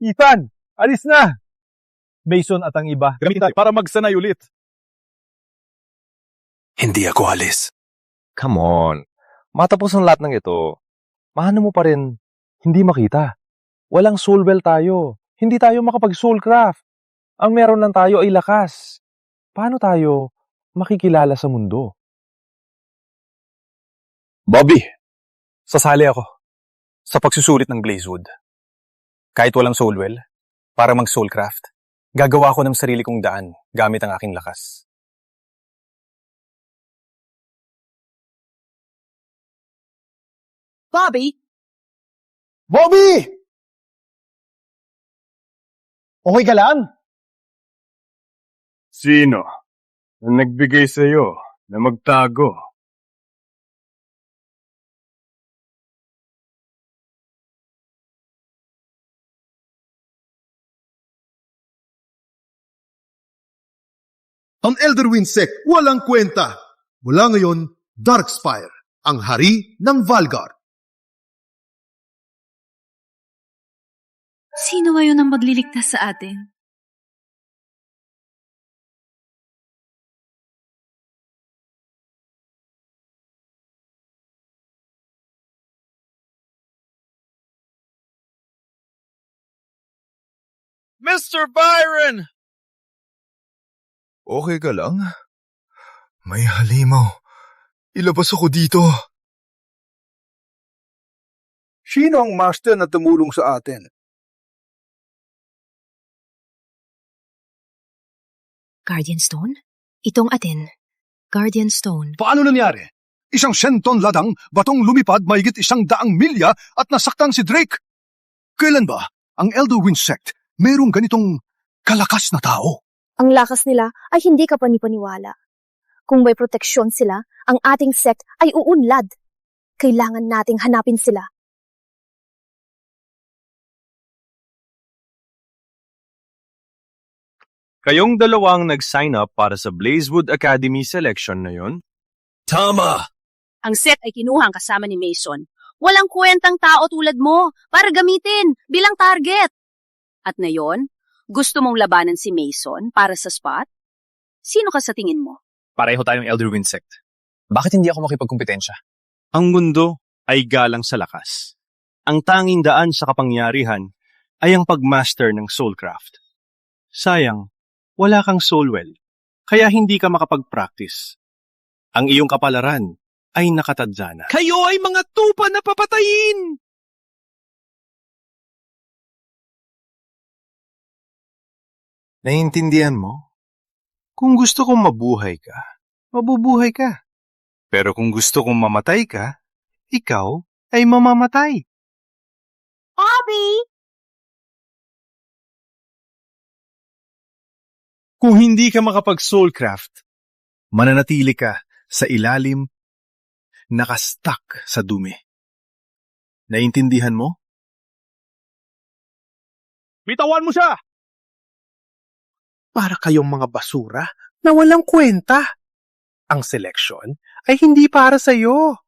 Ethan, alis na! Mason at ang iba, Gamitin tayo para magsanay ulit. Hindi ako alis. Come on. Matapos ang lahat ng ito, mahano mo pa rin hindi makita. Walang soulwell tayo. Hindi tayo makapag-soulcraft. Ang meron lang tayo ay lakas. Paano tayo makikilala sa mundo? Bobby, sasali ako sa pagsusulit ng Blazewood. Kahit walang soulwell, para mag-soulcraft, gagawa ko ng sarili kong daan gamit ang aking lakas. Bobby! Bobby! Okay ka lang? Sino ang nagbigay sa'yo na magtago? Ang Elderwind Sect walang kwenta. Mula ngayon, Darkspire, ang hari ng Valgar. Sino ngayon ang magliligtas sa atin? Mr. Byron! Okay ka lang? May halimaw. Ilabas ako dito. Sino ang master na tumulong sa atin? Guardian Stone? Itong atin. Guardian Stone. Paano nangyari? Isang senton ladang, batong lumipad mahigit 100 milya at nasaktan si Drake. Kailan ba ang Elderwind Sect mayroong ganitong kalakas na tao? Ang lakas nila ay hindi ka panipaniwala. Kung may proteksyon sila, ang ating sect ay uunlad. Kailangan nating hanapin sila. Kayong dalawang nag-sign up para sa Blazewood Academy selection na yon? Tama! Ang set ay kinuhang kasama ni Mason. Walang kwentang tao tulad mo para gamitin bilang target. At ngayon, gusto mong labanan si Mason para sa spot? Sino ka sa tingin mo? Pareho tayong Elderwind Sect. Bakit hindi ako makipagkumpetensya? Ang mundo ay galang sa lakas. Ang tanging daan sa kapangyarihan ay ang pagmaster ng soulcraft. Sayang, wala kang soulwell, kaya hindi ka makapag-practice. Ang iyong kapalaran ay nakatadya na. Kayo ay mga tupa na papatayin! Naiintindihan mo? Kung gusto kong mabuhay ka, mabubuhay ka. Pero kung gusto kong mamatay ka, ikaw ay mamamatay. Bobby! Kung hindi ka makapag-soulcraft, mananatili ka sa ilalim, nakastuck sa dumi. Naiintindihan mo? Bitawan mo siya! Para kayong mga basura na walang kwenta. Ang seleksyon ay hindi para sa'yo.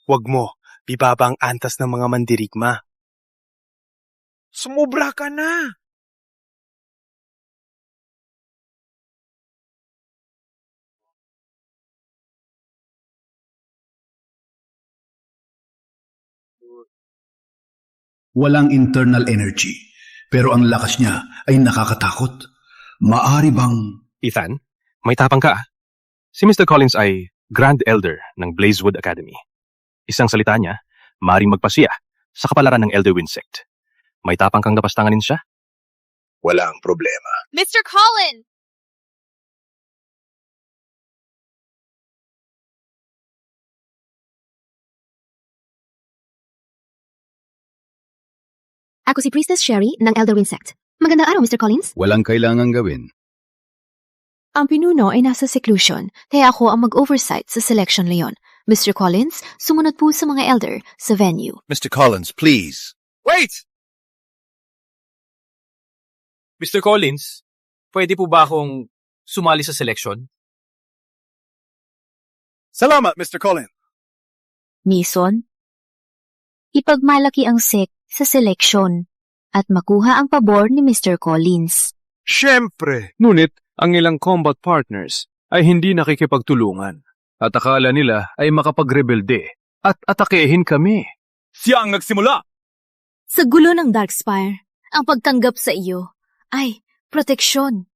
Huwag mo, ibaba ang antas ng mga mandirigma. Sumubra ka na! Walang internal energy, pero ang lakas niya ay nakakatakot. Maari bang... Ethan, may tapang ka ah. Si Mr. Collins ay Grand Elder ng Blazewood Academy. Isang salita niya, maaaring magpasiya sa kapalaran ng Elderwind Sect. May tapang kang napastanganin siya? Walang problema. Mr. Collins! Ako si Priestess Sherry ng Elderwind Sect. Magandang araw, Mr. Collins. Walang kailangang gawin. Ang pinuno ay nasa seclusion, kaya ako ang mag-oversight sa selection leon. Mr. Collins, sumunod po sa mga elder sa venue. Mr. Collins, please. Wait! Mr. Collins, pwede po ba akong sumali sa selection? Salamat, Mr. Collins. Mason, ipagmalaki ang sect sa seleksyon. at makuha ang pabor ni Mr. Collins. Siyempre! Ngunit ang ilang combat partners ay hindi nakikipagtulungan at akala nila ay makapagrebelde at atakehin kami. Siya ang nagsimula! Sa gulo ng Darkspire, ang pagtanggap sa iyo ay proteksyon.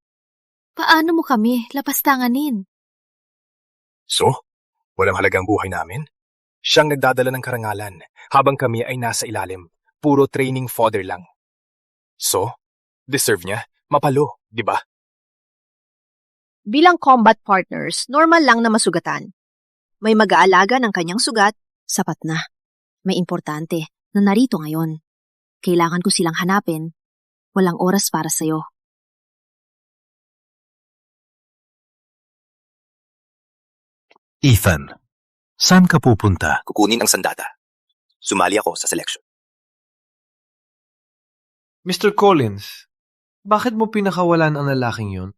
Paano mo kami lapastanganin? So, walang halagang buhay namin? Siyang nagdadala ng karangalan habang kami ay nasa ilalim. Puro training fodder lang. So, deserve niya. Mapalo, di ba? Bilang combat partners, normal lang na masugatan. May mag-aalaga ng kanyang sugat, sapat na. May importante na narito ngayon. Kailangan ko silang hanapin. Walang oras para sa'yo. Ethan, saan ka pupunta? Kukunin ang sandata. Sumali ako sa selection. Mr. Collins, bakit mo pinakawalan ang lalaking yun?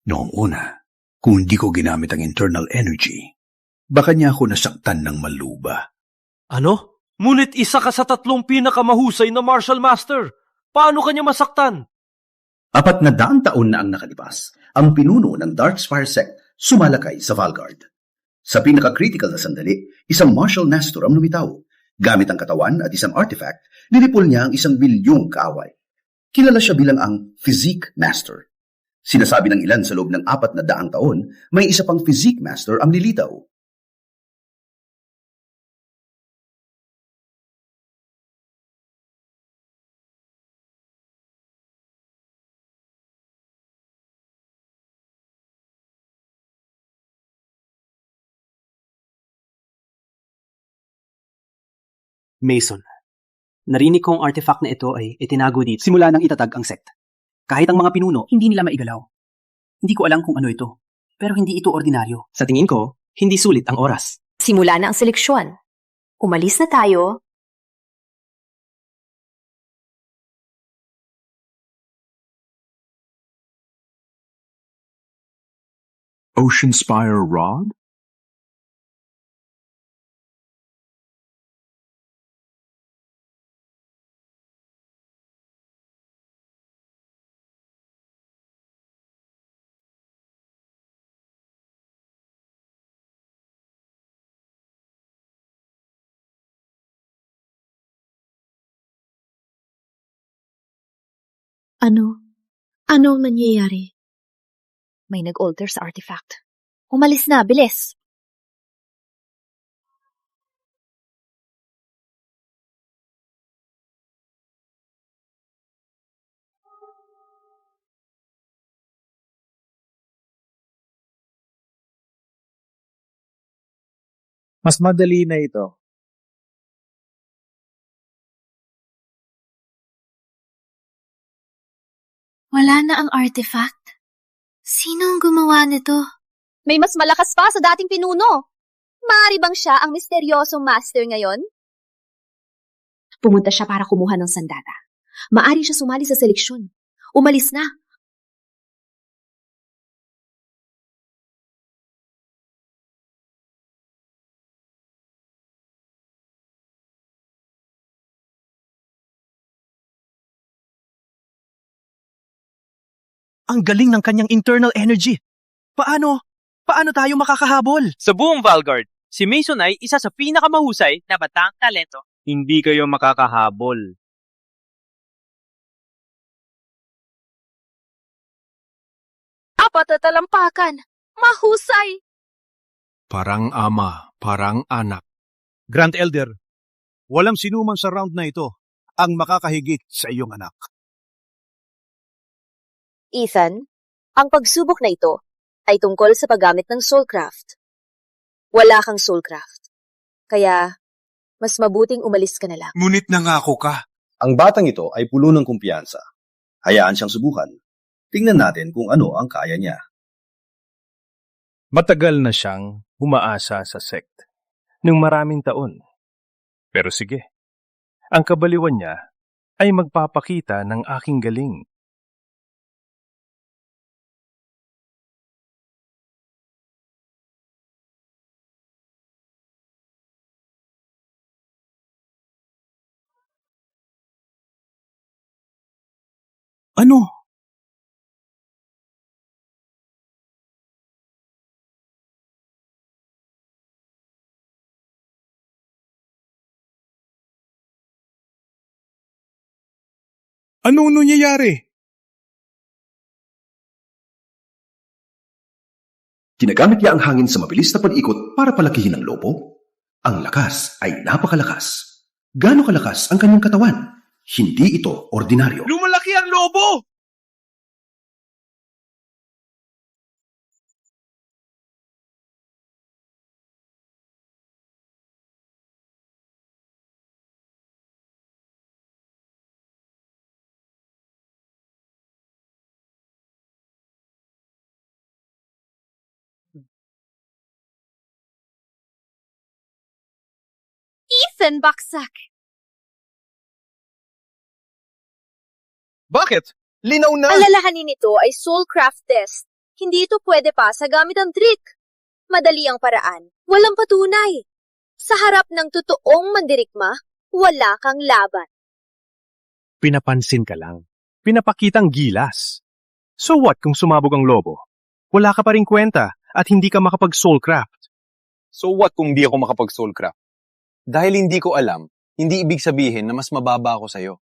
Noong una, kung hindi ko ginamit ang internal energy, baka niya ako nasaktan ng maluba. Ano? Ngunit isa ka sa 3 pinakamahusay na martial master. Paano kanya masaktan? 400 taon na ang nakalipas, ang pinuno ng Darkspire sect sumalakay sa Valgard. Sa pinaka-critical na sandali, isang martial master ang lumitaw. Gamit ang katawan at isang artifact, nilipol niya ang 1 bilyong kaaway. Kilala siya bilang ang Physique Master. Sinasabi ng ilan sa loob ng 400 taon, may isa pang Physique Master ang lilitaw. Mason, narinig kong artifact na ito ay itinago dito simula nang itatag ang sect. Kahit ang mga pinuno, hindi nila maigalaw. Hindi ko alam kung ano ito, pero hindi ito ordinaryo. Sa tingin ko, hindi sulit ang oras. Simula na ang seleksyon. Umalis na tayo. Ocean Spire Rod? Ano? Ano ang nangyayari? May nag-alter sa artifact. Umalis na, bilis! Mas madali na ito. Wala na ang artifact. Sino ang gumawa nito? May mas malakas pa sa dating pinuno. Maaari bang siya ang misteryosong master ngayon? Pumunta siya para kumuha ng sandata. Maaari siya sumali sa seleksyon. Umalis na. Ang galing ng kanyang internal energy. Paano tayo makakahabol? Sa buong Valgard, si Mason ay isa sa pinakamahusay na batang talento. Hindi kayo makakahabol. Apat na talampakan. Mahusay! Parang ama, parang anak. Grand Elder, walang sinuman sa round na ito ang makakahigit sa iyong anak. Ethan, ang pagsubok na ito ay tungkol sa paggamit ng soulcraft. Wala kang soulcraft. Kaya, mas mabuting umalis ka na lang. Ngunit nangako ka. Ang batang ito ay puno ng kumpiyansa. Hayaan siyang subukan. Tingnan natin kung ano ang kaya niya. Matagal na siyang umaasa sa sect ng maraming taon. Pero sige, ang kabaliwan niya ay magpapakita ng aking galing. Ano? Ano nangyayari? Ginagamit niya ang hangin sa mabilis na pag-ikot para palakihin ang lobo. Ang lakas ay napakalakas. Gaano kalakas ang kanyang katawan? Hindi ito ordinaryo. Lumalaki ang lobo! Ethan, baksak! Bakit? Linaw na! Alalahanin nito ay Soulcraft test. Hindi ito pwede pa sa gamit ang trick. Madali ang paraan. Walang patunay. Sa harap ng totoong mandirigma, wala kang laban. Pinapansin ka lang. Pinapakitang gilas. So what kung sumabog ang lobo? Wala ka pa rin kwenta at hindi ka makapag-soulcraft. So what kung di ako makapag-soulcraft? Dahil hindi ko alam, hindi ibig sabihin na mas mababa ako sa'yo.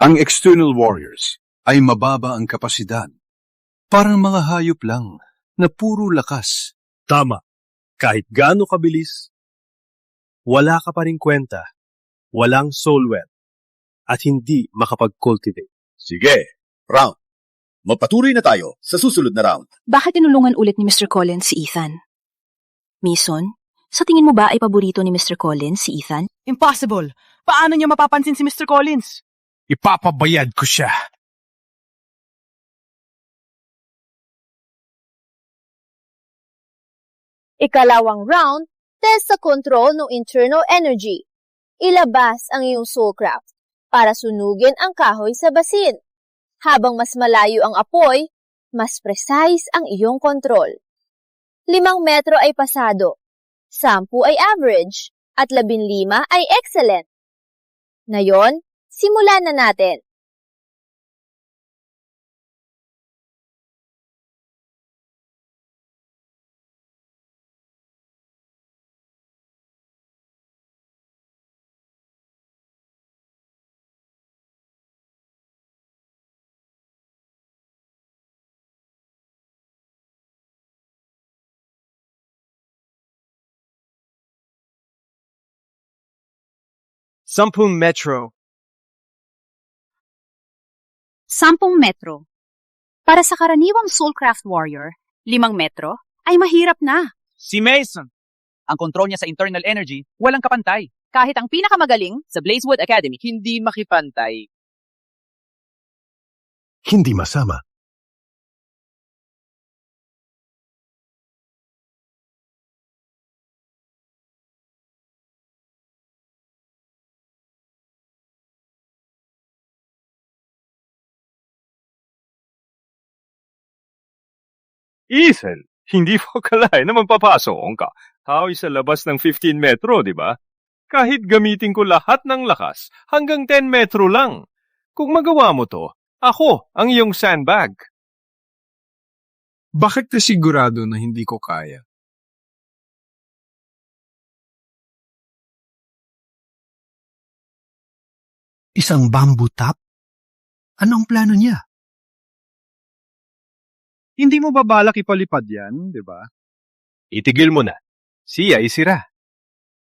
Ang external warriors ay mababa ang kapasidad. Parang mga hayop lang na puro lakas. Tama. Kahit gaano kabilis, wala ka pa rin kwenta, walang soulwell, at hindi makapag-cultivate. Sige, round. Magpatuloy na tayo sa susunod na round. Bakit tinulungan ulit ni Mr. Collins si Ethan? Mason, sa tingin mo ba ay paborito ni Mr. Collins si Ethan? Impossible! Paano niya mapapansin si Mr. Collins? Ipapabayad ko siya. Ikalawang round, test sa control ng internal energy. Ilabas ang iyong Soulcraft para sunugin ang kahoy sa basin. Habang mas malayo ang apoy, mas precise ang iyong control. 5 metro ay pasado, 10 ay average, at 15 ay excellent. Ngayon, simulan na natin. Sampung metro. 10 metro. Para sa karaniwang Soulcraft warrior, 5 metro ay mahirap na. Si Mason. Ang kontrol niya sa internal energy, walang kapantay. Kahit ang pinakamagaling sa Blazewood Academy, hindi makipantay. Hindi masama. Ethan, hindi mo akalain na magpapasok ka. Tao'y sa labas ng 15 metro, di ba? Kahit gamitin ko lahat ng lakas, hanggang 10 metro lang. Kung magawa mo to, ako ang iyong sandbag. Bakit ka sigurado na hindi ko kaya? Isang bamboo top? Anong plano niya? Hindi mo ba balak ipalipad yan, di ba? Itigil mo na. Siya ay sira.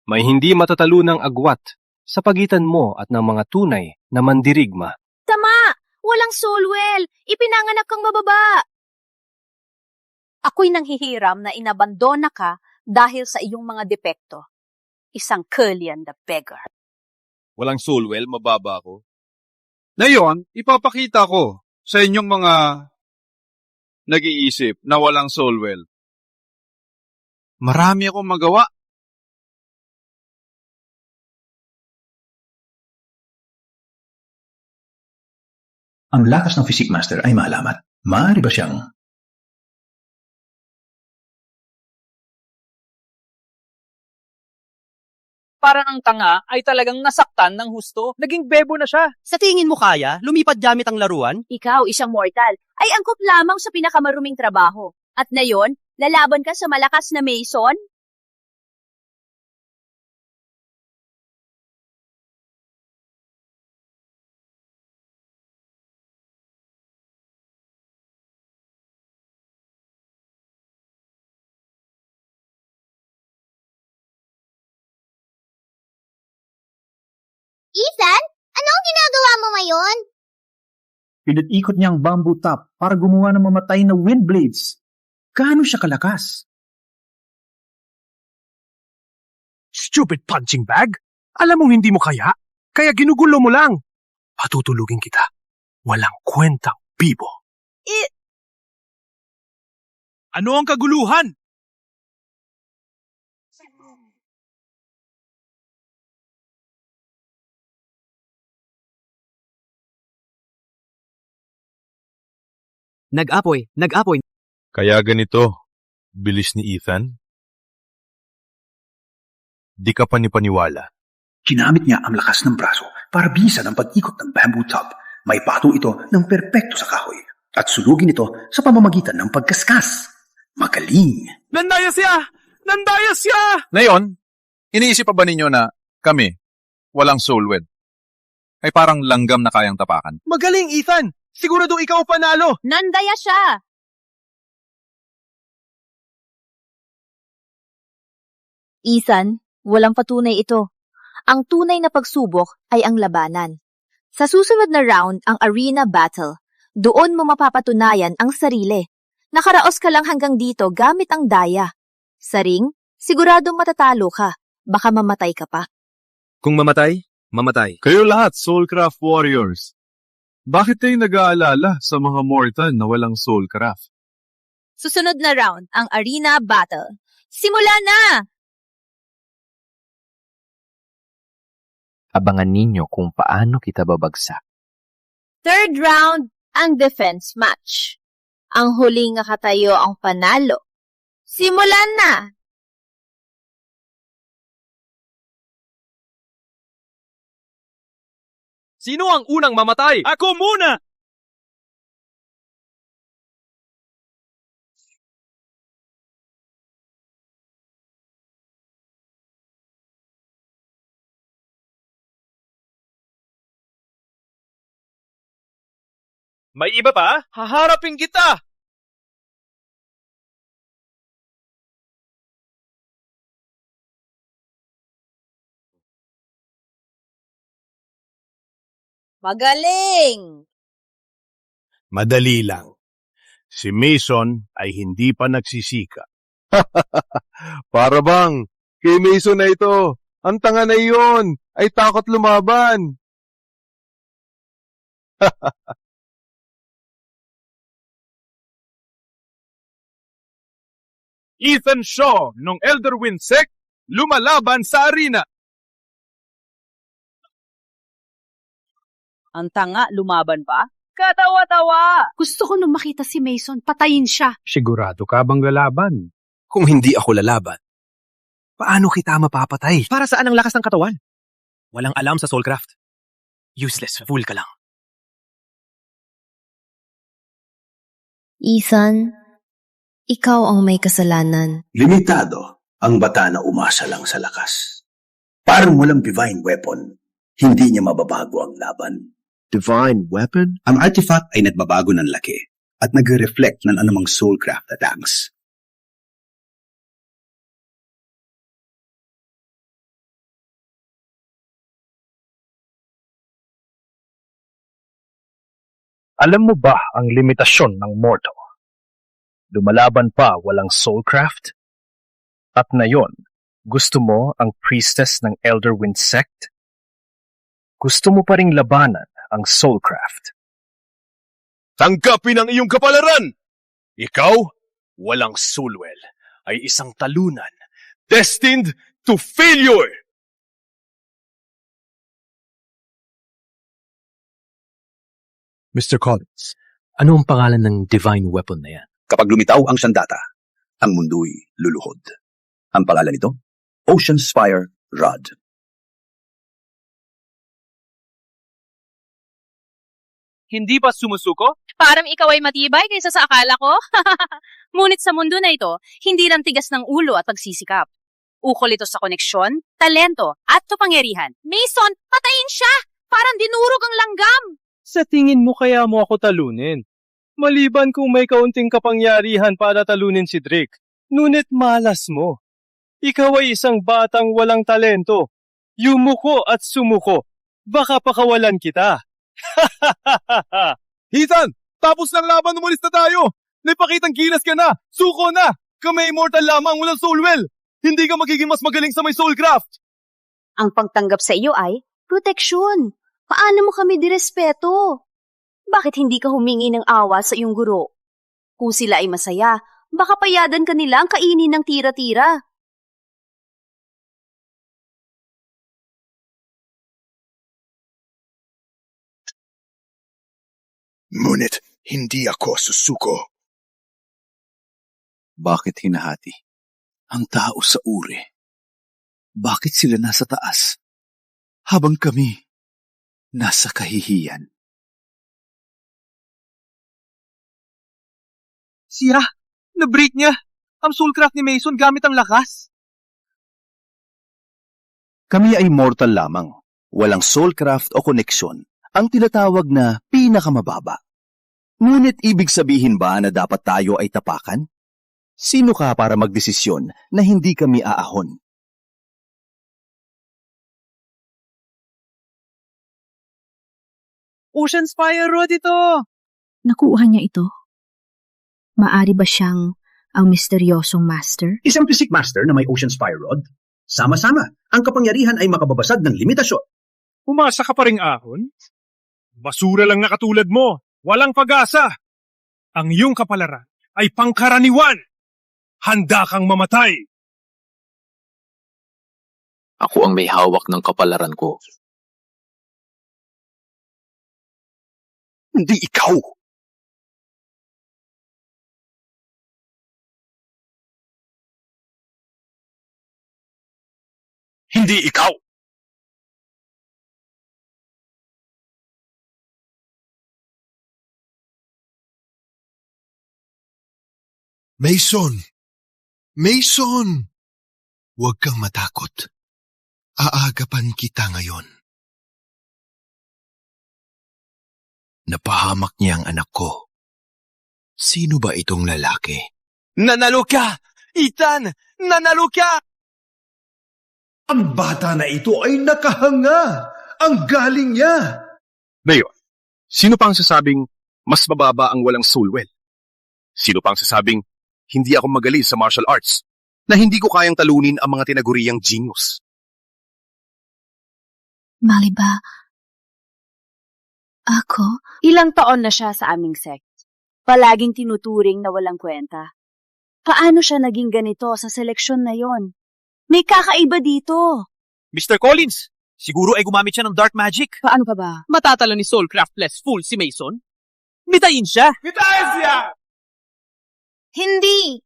May hindi matatalunang agwat sa pagitan mo at ng mga tunay na mandirigma. Tama! Walang soulwell! Ipinanganak kang bababa! Ako'y nanghihiram na inabandona ka dahil sa iyong mga depekto. Isang Cullian the beggar. Walang soulwell, mababa ako. Ngayon, ipapakita ko sa inyong mga nag-iisip na walang soulwell. Marami akong magawa. Ang lakas ng Physique Master ay maalamat. Maaari ba siyang Parang ang tanga ay talagang nasaktan ng husto. Naging bebo na siya. Sa tingin mo kaya, lumipad gamit ang laruan? Ikaw, isang mortal, ay angkop lamang sa pinakamaruming trabaho. At ngayon, lalaban ka sa malakas na Mason? Ethan, ano ang ginagawa mo ngayon? Pinag-ikot niya ang bamboo top para gumawa ng mamatay na wind blades. Gaano siya kalakas? Stupid punching bag! Alam mong hindi mo kaya? Kaya ginugulo mo lang. Patutulugin kita. Walang kwentang bibo. Ano ang kaguluhan? Nag-apoy. Kaya ganito, bilis ni Ethan? Di ka panipaniwala. Ginamit niya ang lakas ng braso para bisa ng pag-ikot ng bamboo top. May patong ito ng perpekto sa kahoy at sulugin ito sa pamamagitan ng pagkaskas. Magaling! Nandaya siya! Nandaya siya! Ngayon, iniisip pa ba ninyo na kami, walang soulwed, ay parang langgam na kayang tapakan? Magaling, Ethan! Sigurado ikaw panalo! Nandaya siya! Ethan, walang patunay ito. Ang tunay na pagsubok ay ang labanan. Sa susunod na round, ang arena battle. Doon mo mapapatunayan ang sarili. Nakaraos ka lang hanggang dito gamit ang daya. Sa ring, siguradong matatalo ka. Baka mamatay ka pa. Kung mamatay, mamatay. Kayo lahat, Soulcraft Warriors. Bakit kayo nag-aalala sa mga mortal na walang Soulcraft? Susunod na round, ang arena battle. Simula na! Abangan ninyo kung paano kita babagsak. Third round, ang defense match. Ang huling nakatayo ang panalo. Simulan na! Sino ang unang mamatay? Ako muna! May iba pa? Haharapin kita! Magaling! Madali lang. Si Mason ay hindi pa nagsisika. Para bang, kay Mason na ito, ang tanga na iyon, ay takot lumaban. Ethan Shaw ng Elderwind Sect lumalaban sa arena. Ang tanga, lumaban pa? Katawa-tawa! Gusto ko nung makita si Mason, patayin siya. Sigurado ka bang lalaban? Kung hindi ako lalaban, paano kita mapapatay? Para saan ang lakas ng katawan? Walang alam sa Soulcraft. Useless, fool ka lang. Ethan, ikaw ang may kasalanan. Limitado ang bata na umasa lang sa lakas. Parang walang divine weapon, hindi niya mababago ang laban. Divine weapon? Ang artifact ay nagbabago ng laki at nagre-reflect ng anumang soulcraft attacks. Alam mo ba ang limitasyon ng mortal? Lumalaban pa walang soulcraft? At ngayon, gusto mo ang priestess ng Elderwind Sect? Gusto mo pa ring labanan ang soulcraft? Tanggapin ang iyong kapalaran! Ikaw, walang soulwell, ay isang talunan, destined to failure! Mr. Collins, ano ang pangalan ng divine weapon na yan? Kapag lumitaw ang sandata, ang mundo'y luluhod. Ang pangalan nito, Ocean Spire Rod. Hindi ba sumusuko? Parang ikaw ay matibay kaysa sa akala ko. Ngunit sa mundo na ito, hindi lang tigas ng ulo at pagsisikap. Ukol ito sa koneksyon, talento, at kapangyarihan. Mason, patayin siya! Parang dinurog ang langgam! Sa tingin mo kaya mo ako talunin? Maliban kung may kaunting kapangyarihan para talunin si Drake. Ngunit malas mo. Ikaw ay isang batang walang talento. Yumuko at sumuko. Baka pakawalan kita. Ethan! Tapos ng laban, umalis na tayo! Naipakitang gilas ka na! Suko na! Kami immortal lamang, walang soulwell! Hindi ka magiging mas magaling sa may soulcraft! Ang pagtanggap sa iyo ay proteksyon. Paano mo kami direspeto? Bakit hindi ka humingi ng awa sa iyong guro? Kung sila ay masaya, baka payadan ka nila ang kainin ng tira-tira. Ngunit hindi ako susuko. Bakit hinahati ang tao sa uri? Bakit sila nasa taas habang kami nasa kahihiyan? Sira! Na-break niya! Ang soulcraft ni Mason gamit ang lakas! Kami ay mortal lamang. Walang soulcraft o koneksyon. Ang tinatawag na pinakamababa. Ngunit ibig sabihin ba na dapat tayo ay tapakan? Sino ka para magdesisyon na hindi kami aahon? Ocean Spire Rod ito! Nakuha niya ito? Maari ba siyang ang misteryosong master? Isang physic master na may Ocean Spire Rod. Sama-sama, ang kapangyarihan ay makababasag ng limitasyon. Umasa ka pa ring ahon? Basura lang na katulad mo. Walang pag-asa. Ang iyong kapalaran ay pangkaraniwan. Handa kang mamatay. Ako ang may hawak ng kapalaran ko. Hindi ikaw. Hindi ikaw. Mason! Mason! Huwag kang matakot. Aagapan kita ngayon. Napahamak niya ang anak ko. Sino ba itong lalaki? Nanalo ka! Ethan! Nanalo ka! Ang bata na ito ay nakahanga! Ang galing niya! Mayor, sino pang sasabing mas mababa ang walang soulwell? Sino pang sasabing hindi ako magaling sa martial arts na hindi ko kayang talunin ang mga tinaguriang genius? Mali ba? Ako? Ilang taon na siya sa aming sect. Palaging tinuturing na walang kwenta. Paano siya naging ganito sa seleksyon na yon? May kakaiba dito. Mr. Collins, siguro ay gumamit siya ng dark magic. Paano pa ba? Matatalo ni Soulcraftless Fool si Mason? Mitayin siya! Mitayin siya! Hindi!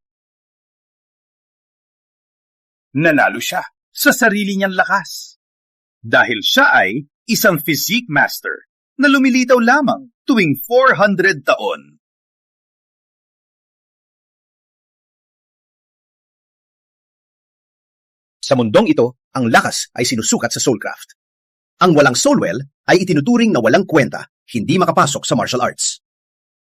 Nanalo siya sa sarili niyang lakas. Dahil siya ay isang physique master na lumilitaw lamang tuwing 400 taon. Sa mundong ito, ang lakas ay sinusukat sa soulcraft. Ang walang soulwell ay itinuturing na walang kwenta, hindi makapasok sa martial arts.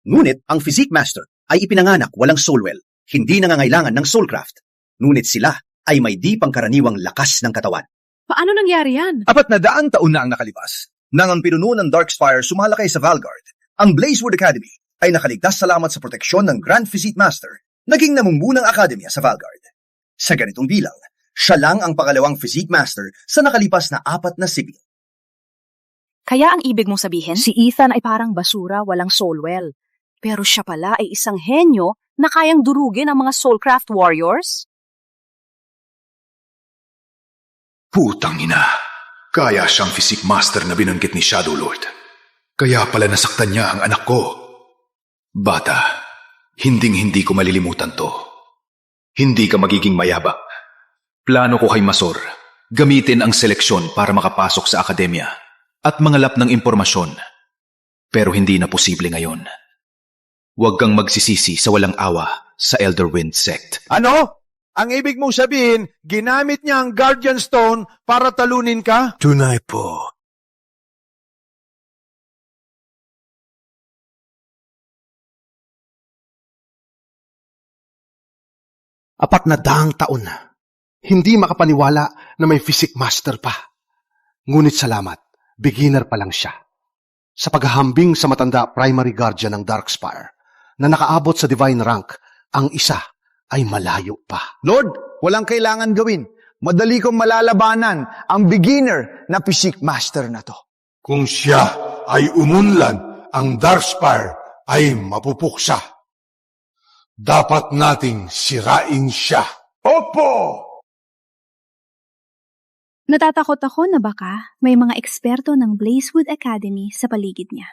Ngunit ang physique master ay ipinanganak walang soulwell, hindi nangangailangan ng soulcraft. Ngunit sila ay may di pangkaraniwang lakas ng katawan. Paano nangyari yan? 400 taon na ang nakalipas. Nang ang pinuno ng Darkspire sumalakay sa Valgard, ang Blazewood Academy ay nakaligtas salamat sa proteksyon ng Grand Physique Master, naging namumuno ng akademya sa Valgard. Sa ganitong bilang, siya lang ang pangalawang Physique Master sa nakalipas na 4 na sibil. Kaya ang ibig mong sabihin, si Ethan ay parang basura, walang soulwell. Pero siya pala ay isang henyo na kayang durugin ang mga Soulcraft warriors? Putang ina. Kaya siyang physique master na binanggit ni Shadow Lord. Kaya pala nasaktan niya ang anak ko. Bata, hinding-hindi ko malilimutan to. Hindi ka magiging mayabang. Plano ko kay Masor, gamitin ang seleksyon para makapasok sa akademya at mangalap ng impormasyon. Pero hindi na posible ngayon. Huwag kang magsisisi sa walang awa sa Elder Wind Sect. Ano? Ang ibig mong sabihin, ginamit niya ang Guardian Stone para talunin ka? Tunay po. Apat na daang taon na. Hindi makapaniwala na may physic master pa. Ngunit salamat, beginner pa lang siya. Sa paghahambing sa matanda primary guardian ng Darkspire na nakaabot sa divine rank, ang isa ay malayo pa. Lord, walang kailangan gawin. Madali kong malalabanan ang beginner na physic master na to. Kung siya ay umunlad, ang Darkspire ay mapupuksa. Dapat nating sirain siya. Opo! Natatakot ako na baka may mga eksperto ng Blazewood Academy sa paligid niya.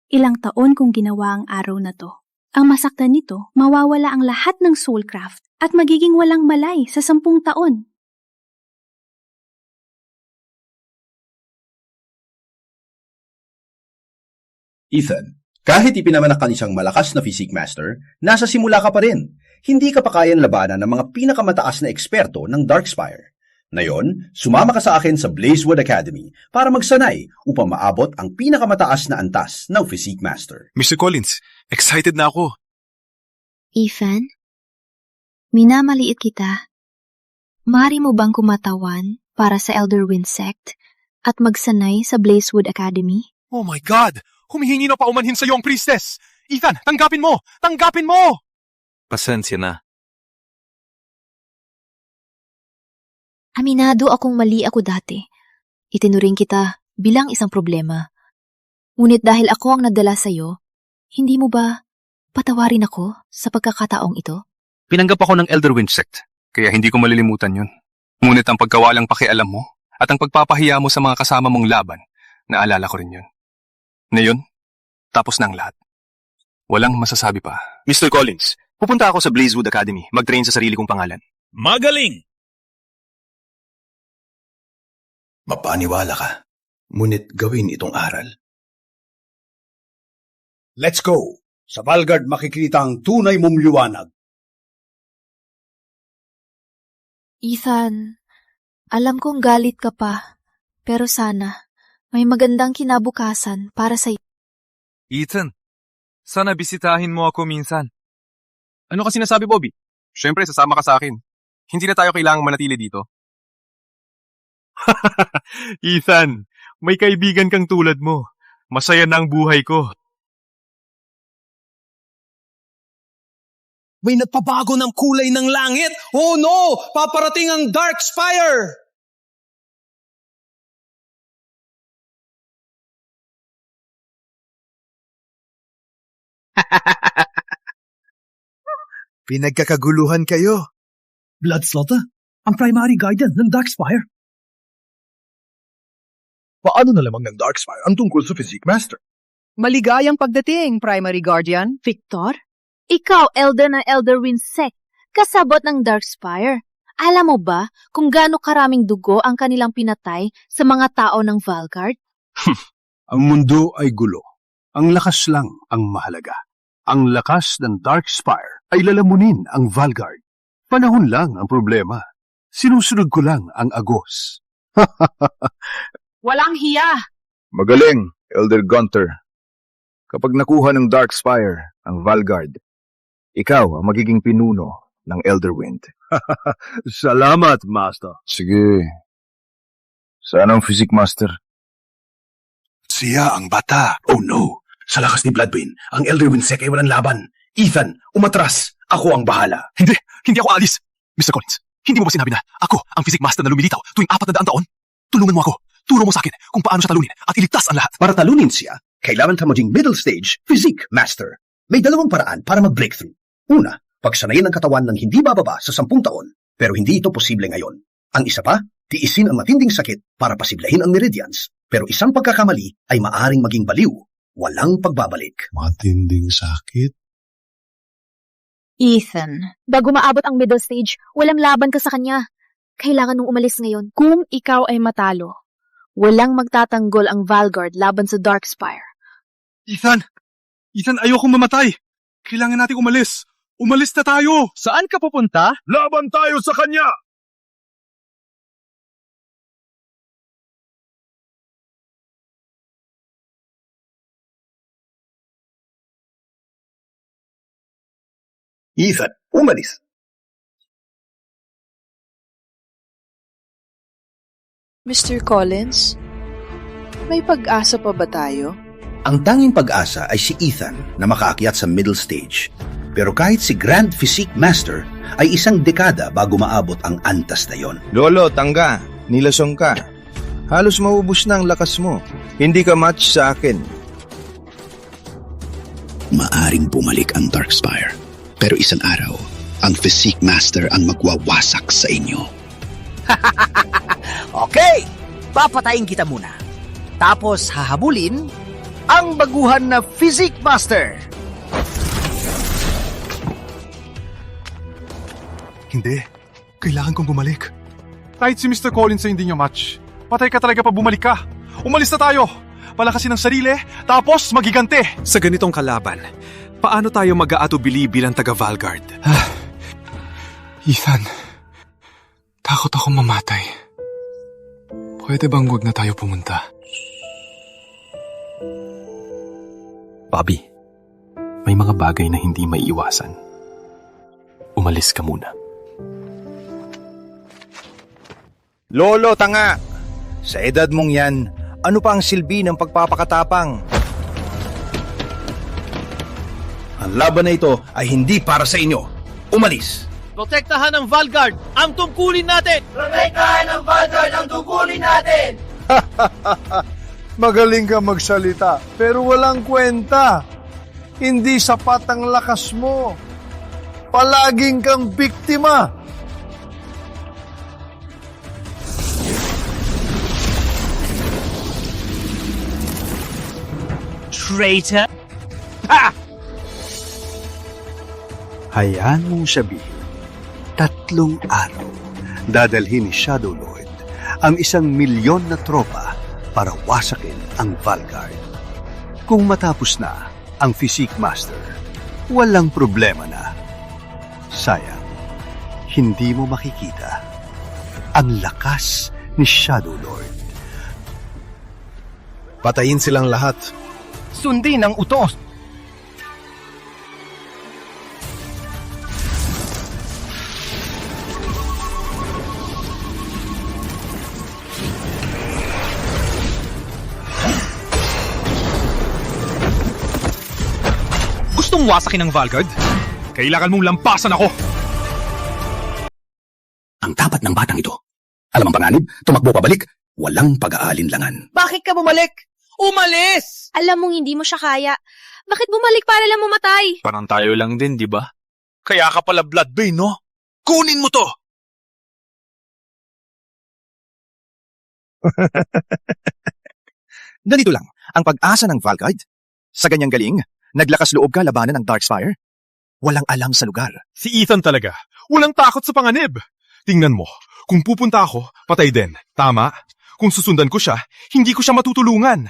Ilang taon kong ginawa ang araw na to. Ang masaktan nito, mawawala ang lahat ng soulcraft at magiging walang malay sa 10 taon. Ethan, kahit ipinamanak ka isang malakas na physique master, nasa simula ka pa rin. Hindi ka pa kayang labanan ng mga pinakamataas na eksperto ng Darkspire. Ngayon, sumama ka sa akin sa Blazewood Academy para magsanay upang maabot ang pinakamataas na antas ng physique master. Mr. Collins, excited na ako. Ethan, minamaliit kita. Maaari mo bang kumatawan para sa Elder Wind Sect at magsanay sa Blazewood Academy? Oh my God! Humihingi na paumanhin sa iyo ang priestess! Ethan, tanggapin mo! Tanggapin mo! Pasensya na. Aminado akong mali ako dati. Itinuring kita bilang isang problema. Ngunit dahil ako ang nadala sa'yo, hindi mo ba patawarin ako sa pagkakataong ito? Pinanggap ako ng Elder Wind Sect, kaya hindi ko malilimutan yun. Ngunit ang pagkawalang pakialam mo at ang pagpapahiya mo sa mga kasama mong laban, naalala ko rin yun. Ngayon, tapos na ang lahat. Walang masasabi pa. Mr. Collins, pupunta ako sa Blazewood Academy, mag-train sa sarili kong pangalan. Magaling! Mapaniwala ka, ngunit gawin itong aral. Let's go! Sa Valgard makikita ang tunay mong liwanag. Ethan, alam kong galit ka pa, pero sana may magandang kinabukasan para sa iyo. Ethan, sana bisitahin mo ako minsan. Ano ka sinasabi, Bobby? Siyempre, sasama ka sa akin. Hindi na tayo kailangang manatili dito. Ethan, may kaibigan kang tulad mo. Masaya na ang buhay ko. May nagpabago ng kulay ng langit. Oh no! Paparating ang Darkspire! Pinagkakaguluhan kayo. Bloodslaughter, ang primary guardian ng Darkspire. Paano na lamang ng Darkspire ang tungkol sa Physique Master? Maligayang pagdating, Primary Guardian. Victor, ikaw elder ng Elder Wind Sect, kasabot ng Darkspire. Alam mo ba kung gaano karaming dugo ang kanilang pinatay sa mga tao ng Valgard? Ang mundo ay gulo. Ang lakas lang ang mahalaga. Ang lakas ng Darkspire ay lalamunin ang Valgard. Panahon lang ang problema. Sinusunod ko lang ang agos. Walang hiya! Magaling, Elder Gunter. Kapag nakuha ng Darkspire ang Valgard, ikaw ang magiging pinuno ng Elderwind. Salamat, Master. Sige. Saan ang Physique Master? Siya ang bata. Oh no! Sa lakas ni Bloodbane, ang Elderwind Sect ay walang laban. Ethan, umatras. Ako ang bahala. Hindi ako alis. Mr. Collins, hindi mo ba sinabi na ako ang Physique Master na lumilitaw tuwing 400 taon? Tulungan mo ako. Turo mo sa akin kung paano siya talunin at iligtas ang lahat. Para talunin siya, kailangan ka maging middle stage physique master. May dalawang paraan para mag-breakthrough. Una, pagsanayin ang katawan ng hindi bababa sa 10 taon, pero hindi ito posible ngayon. Ang isa pa, tiisin ang matinding sakit para pasiglahin ang meridians, pero isang pagkakamali ay maaring maging baliw. Walang pagbabalik. Matinding sakit? Ethan, bago maabot ang middle stage, walang laban ka sa kanya. Kailangan mong umalis ngayon. Kung ikaw ay matalo, walang magtatanggol ang Valgard laban sa Darkspire. Ethan! Ethan, ayokong mamatay! Kailangan nating umalis! Umalis na tayo! Saan ka pupunta? Laban tayo sa kanya! Ethan, umalis. Mr. Collins, may pag-asa pa ba tayo? Ang tanging pag-asa ay si Ethan na makaakyat sa middle stage. Pero kahit si Grand Physique Master ay isang dekada bago maabot ang antas na yon. Lolo, tangga. Nilasong ka. Halos maubos na ang lakas mo. Hindi ka match sa akin. Maaring bumalik ang Darkspire. Pero isang araw, ang Physique Master ang magwawasak sa inyo. Okay, papatayin kita muna. Tapos hahabulin ang baguhan na Physique Master. Hindi. Kailangan kong bumalik. Kahit si Mr. Collins ay hindi niya match. Patay ka talaga pa bumalik ka. Umalis na tayo. Palakasin ang sarili, tapos magigante. Sa ganitong kalaban, paano tayo mag-aatubili bilang taga-Valgard? Ethan, takot akong mamatay. Pwede bang wag na tayo pumunta? Bobby, may mga bagay na hindi maiiwasan. Umalis ka muna. Lolo, tanga! Sa edad mong yan, ano pa ang silbi ng pagpapakatapang? Ang laban na ito ay hindi para sa inyo. Umalis! Protektahan ng Valgard ang tungkulin natin! Protektahan ng Valgard ang tungkulin natin! Magaling ka magsalita, pero walang kwenta. Hindi sapat ang lakas mo. Palaging kang biktima. Traitor! Ha! Hayaan mong sabihin, 3 araw, dadalhin ni Shadow Lord ang 1,000,000 na tropa para wasakin ang Valgard. Kung matapos na ang Physique Master, walang problema na. Sayang, hindi mo makikita ang lakas ni Shadow Lord. Patayin silang lahat. Sundin ang utos. Gustong wasakin ng Valgard? Kailangan mong lampasan ako! Ang dapat ng batang ito. Alam ang panganib, tumakbo pabalik, walang pag-aalinlangan. Bakit ka bumalik? Umalis! Alam mong hindi mo siya kaya. Bakit bumalik para lang mamatay? Parang tayo lang din, di ba? Kaya ka pala Bloodbane, no? Kunin mo to! Ganito lang, ang pag-asa ng Valgard. Sa ganyang galing, naglakas loob ka labanan ng Darkspire. Walang alam sa lugar. Si Ethan talaga. Walang takot sa panganib. Tingnan mo, kung pupunta ako, patay din. Tama? Kung susundan ko siya, hindi ko siya matutulungan.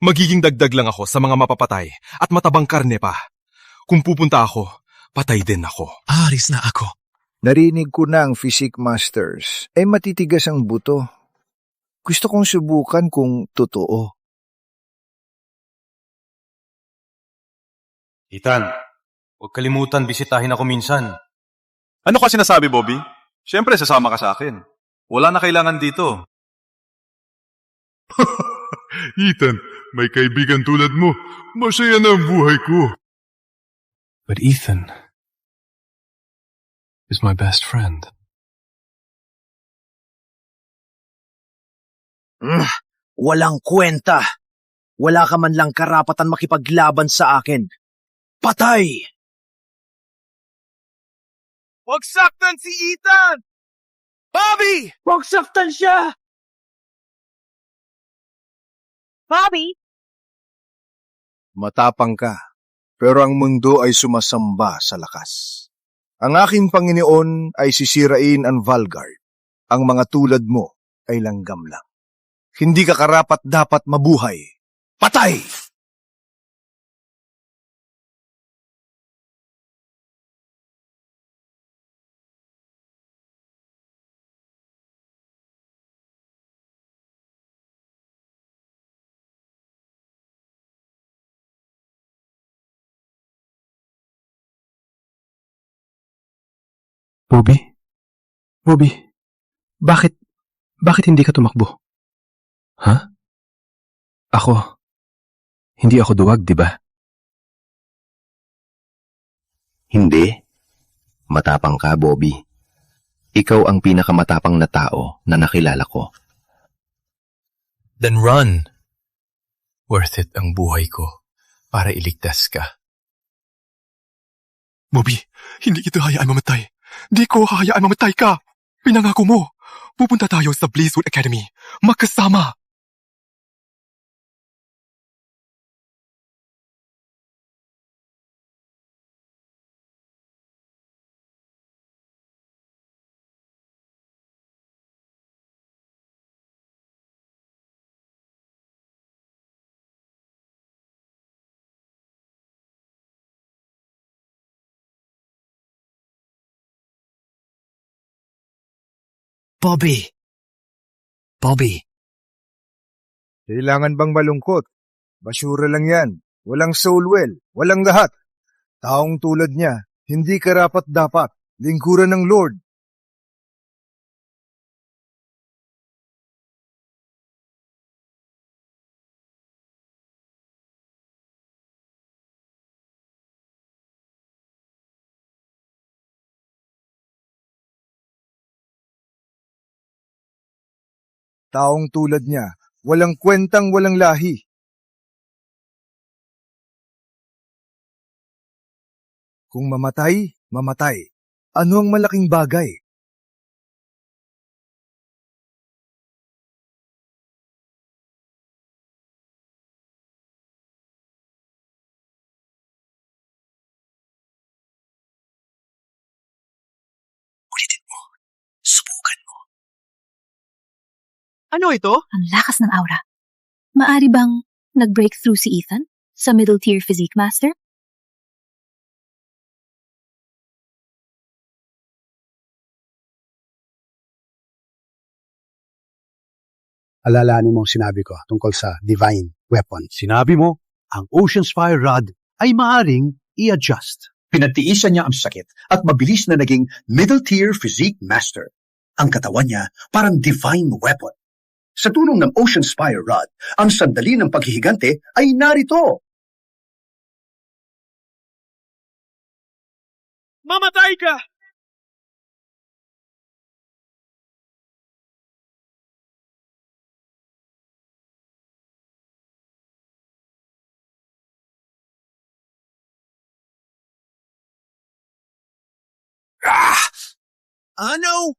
Magiging dagdag lang ako sa mga mapapatay at matabang karne pa. Kung pupunta ako, patay din ako. Aris na ako. Narinig ko na ang Physique Masters. Matitigas ang buto. Gusto kong subukan kung totoo. Ethan, huwag kalimutan bisitahin ako minsan. Ano ka sinasabi, Bobby? Siyempre, sasama ka sa akin. Wala na kailangan dito. Ethan, may kaibigan tulad mo. Masaya na ang buhay ko. But Ethan is my best friend. Walang kwenta. Wala ka man lang karapatan makipaglaban sa akin. Patay! Huwag saktan si Ethan! Bobby! Huwag saktan siya! Bobby? Matapang ka, pero ang mundo ay sumasamba sa lakas. Ang aking Panginoon ay sisirain ang Valgard. Ang mga tulad mo ay langgam lang. Hindi ka karapat dapat mabuhay. Patay! Bobby? Bobby, bakit hindi ka tumakbo? Ha? Hindi ako duwag, di ba? Hindi. Matapang ka, Bobby. Ikaw ang pinakamatapang na tao na nakilala ko. Then run. Worth it ang buhay ko para iligtas ka. Bobby, hindi kita hayaan mamatay. Di ko hayaan mamatay ka. Pinangako mo. Pupunta tayo sa Blazewood Academy. Magkasama. Bobby. Kailangan bang malungkot? Basura lang yan. Walang soul well. Walang lahat. Taong tulad niya, hindi karapat-dapat. Lingkuran ng Lord. Taong tulad niya, walang kwentang walang lahi. Kung mamatay, mamatay. Ano ang malaking bagay? Ulitin mo. Subukan mo. Ano ito? Ang lakas ng aura. Maari bang nag-breakthrough si Ethan sa middle tier physique master? Alalahanin mo ang sinabi ko tungkol sa divine weapon. Sinabi mo, ang Ocean Spire Rod ay maaring i-adjust. Pinatiisan niya ang sakit at mabilis na naging middle-tier physique master. Ang katawan niya parang divine weapon. Sa tulong ng Ocean Spire Rod, ang sandali ng paghihigante ay narito. Mamatay ka! Ano?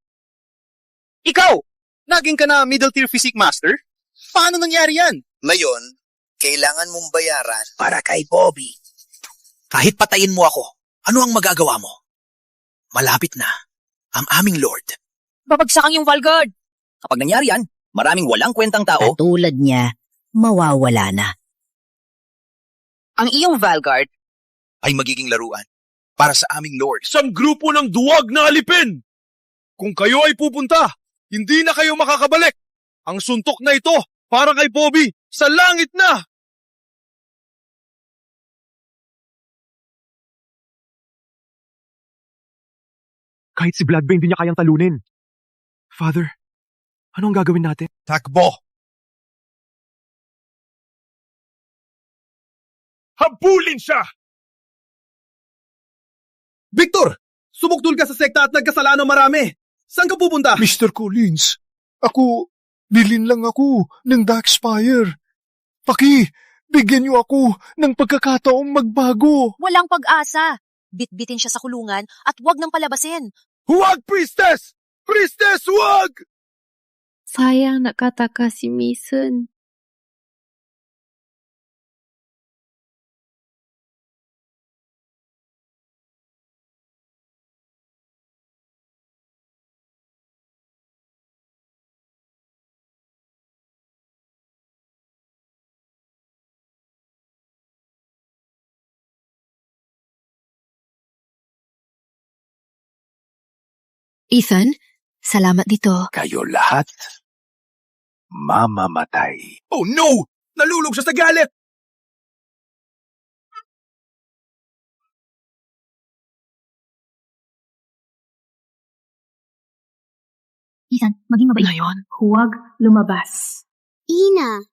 Ikaw! Naging ka na middle tier physique master? Paano nangyari yan? Ngayon, kailangan mong bayaran para kay Bobby. Kahit patayin mo ako, ano ang magagawa mo? Malapit na ang aming Lord. Babagsakan yung Valguard. Kapag nangyari yan, maraming walang kwentang tao. Tulad niya, mawawala na. Ang iyong Valguard Ay magiging laruan para sa aming Lord. Isang grupo ng duwag na alipin! Kung kayo ay pupunta, hindi na kayo makakabalik. Ang suntok na ito, para kay Bobby, sa langit na! Kahit si Bloodbane hindi niya kayang talunin. Father, anong gagawin natin? Takbo! Habulin siya! Victor! Sumuktol ka sa sekta at nagkasala ng marami. Saan ka pupunta? Mr. Collins, bilin lang ako ng Darkspire. Bigyan niyo ako ng pagkakataong magbago. Walang pag-asa. Bitbitin siya sa kulungan at huwag nang palabasin. Huwag, Priestess! Priestess, huwag! Sayang nakataka si Mason. Ethan, salamat dito. Kayo lahat mamamatay. Oh no! Nalulog siya sa galit! Ethan, maging mabait. Ngayon, huwag lumabas. Ina!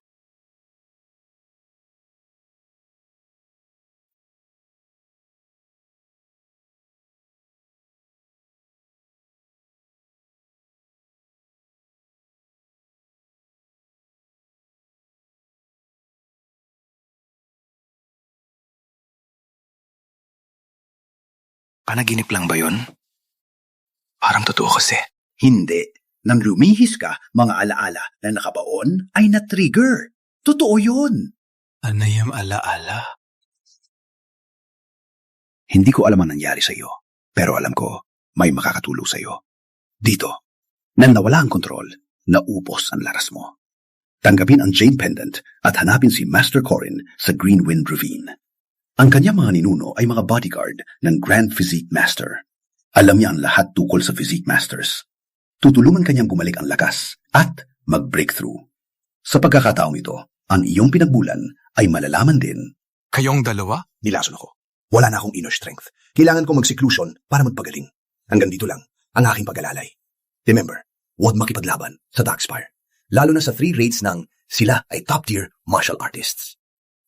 Panaginip lang ba yun? Parang totoo kasi. Hindi. Nang lumihis ka, mga alaala na nakabaon ay na-trigger. Totoo yun. Ano yung alaala? Hindi ko alam ang nangyari sa iyo, pero alam ko may makakatulong sa iyo. Dito, nang nawala ang kontrol, naubos ang lakas mo. Tanggapin ang Jade Pendant at hanapin si Master Corin sa Greenwind Ravine. Ang kanyang mga ninuno ay mga bodyguard ng Grand Physique Master. Alam niya ang lahat tukol sa Physique Masters. Tutulungan kanyang bumalik ang lakas at mag-breakthrough. Sa pagkakataong ito, ang iyong pinagbulan ay malalaman din. Kayong dalawa? Nilason ako. Wala na akong inner strength. Kailangan ko mag-seclusion para magpagaling. Hanggang dito lang ang aking pag-alalay. Remember, huwag makipaglaban sa Darkspire. Lalo na sa 3 raids ng sila ay top-tier martial artists.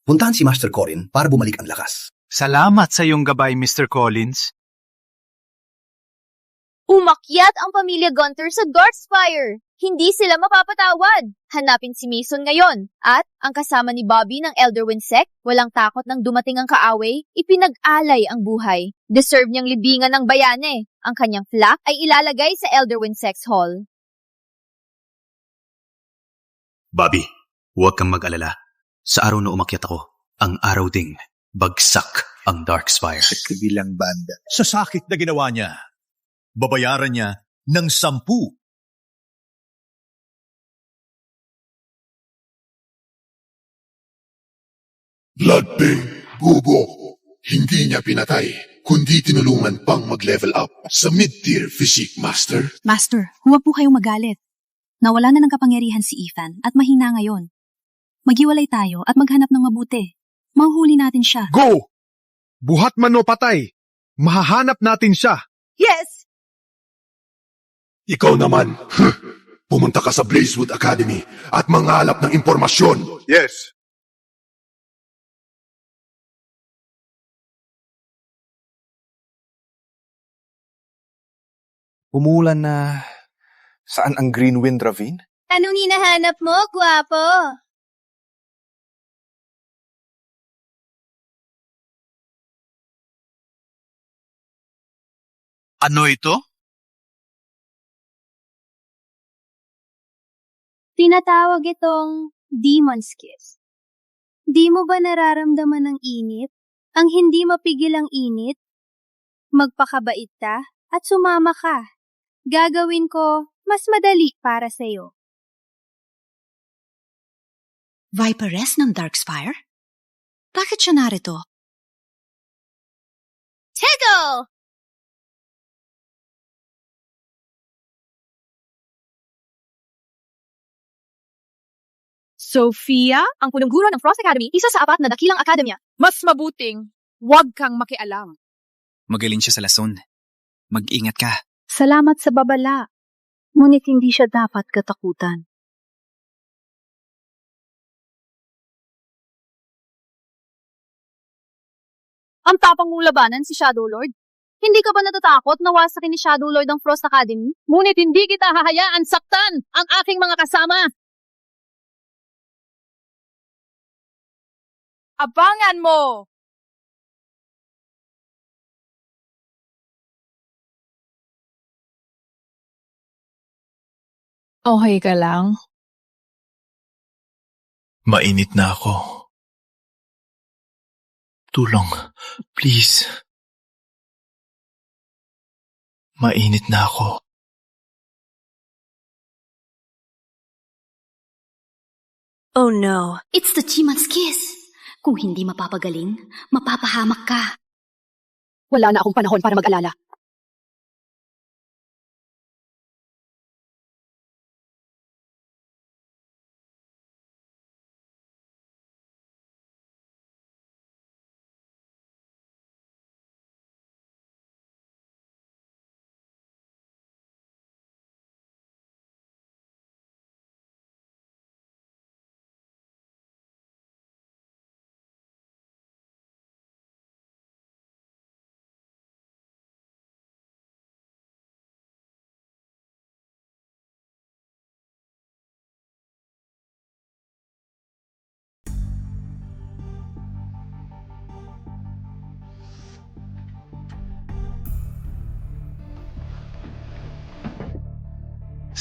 Puntahan si Master Corin para bumalik ang lakas. Salamat sa iyong gabay, Mr. Collins. Umakyat ang pamilya Gunter sa Darkspire. Hindi sila mapapatawad. Hanapin si Mason ngayon. At ang kasama ni Bobby ng Elderwind Sect, walang takot ng dumating ang kaaway, ipinag-alay ang buhay. Deserve niyang libingan ng bayane. Ang kanyang flak ay ilalagay sa Elderwind Sect's Hall. Bobby, huwag kang mag-alala. Sa araw na umakyat ako, ang araw ding bagsak ang Darkspire. Sa kabilang banda. Sa sakit na ginawa niya, babayaran niya ng 10. Bloodbane, bubo. Hindi niya pinatay, kundi tinulungan pang mag-level up sa mid-tier Physique Master. Master, huwag po kayong magalit. Nawala na ng kapangyarihan si Ethan at mahina ngayon. Maghiwalay tayo at maghanap ng mabuti. Manghuli natin siya. Go! Buhat man o patay, mahahanap natin siya. Yes! Ikaw naman, pumunta ka sa Blazewood Academy at manghalap ng impormasyon. Yes. Umulan na. Saan ang Greenwind Ravine? Anong hinahanap mo, gwapo? Ano ito? Tinatawag itong Demon's Kiss. Di mo ba nararamdaman ng init? Ang hindi mapigil ang init? Magpakabait ka at sumama ka. Gagawin ko mas madali para sa'yo. Viperess ng Darkspire? Bakit siya narito? Tego! Sophia, ang punong-guro ng Frost Academy, isa sa 4 na dakilang akademya. Mas mabuting, huwag kang makialam. Magaling siya sa lason. Mag-ingat ka. Salamat sa babala. Ngunit hindi siya dapat katakutan. Ang tapang mong labanan si Shadow Lord. Hindi ka ba natatakot na wasakin ni Shadow Lord ang Frost Academy? Ngunit hindi kita hahayaan saktan ang aking mga kasama. Abangan mo! Okay ka lang? Mainit na ako. Tulong, please. Mainit na ako. Oh no, it's the Chiman's Kiss. Kung hindi mapapagaling, mapapahamak ka. Wala na akong panahon para mag-alala.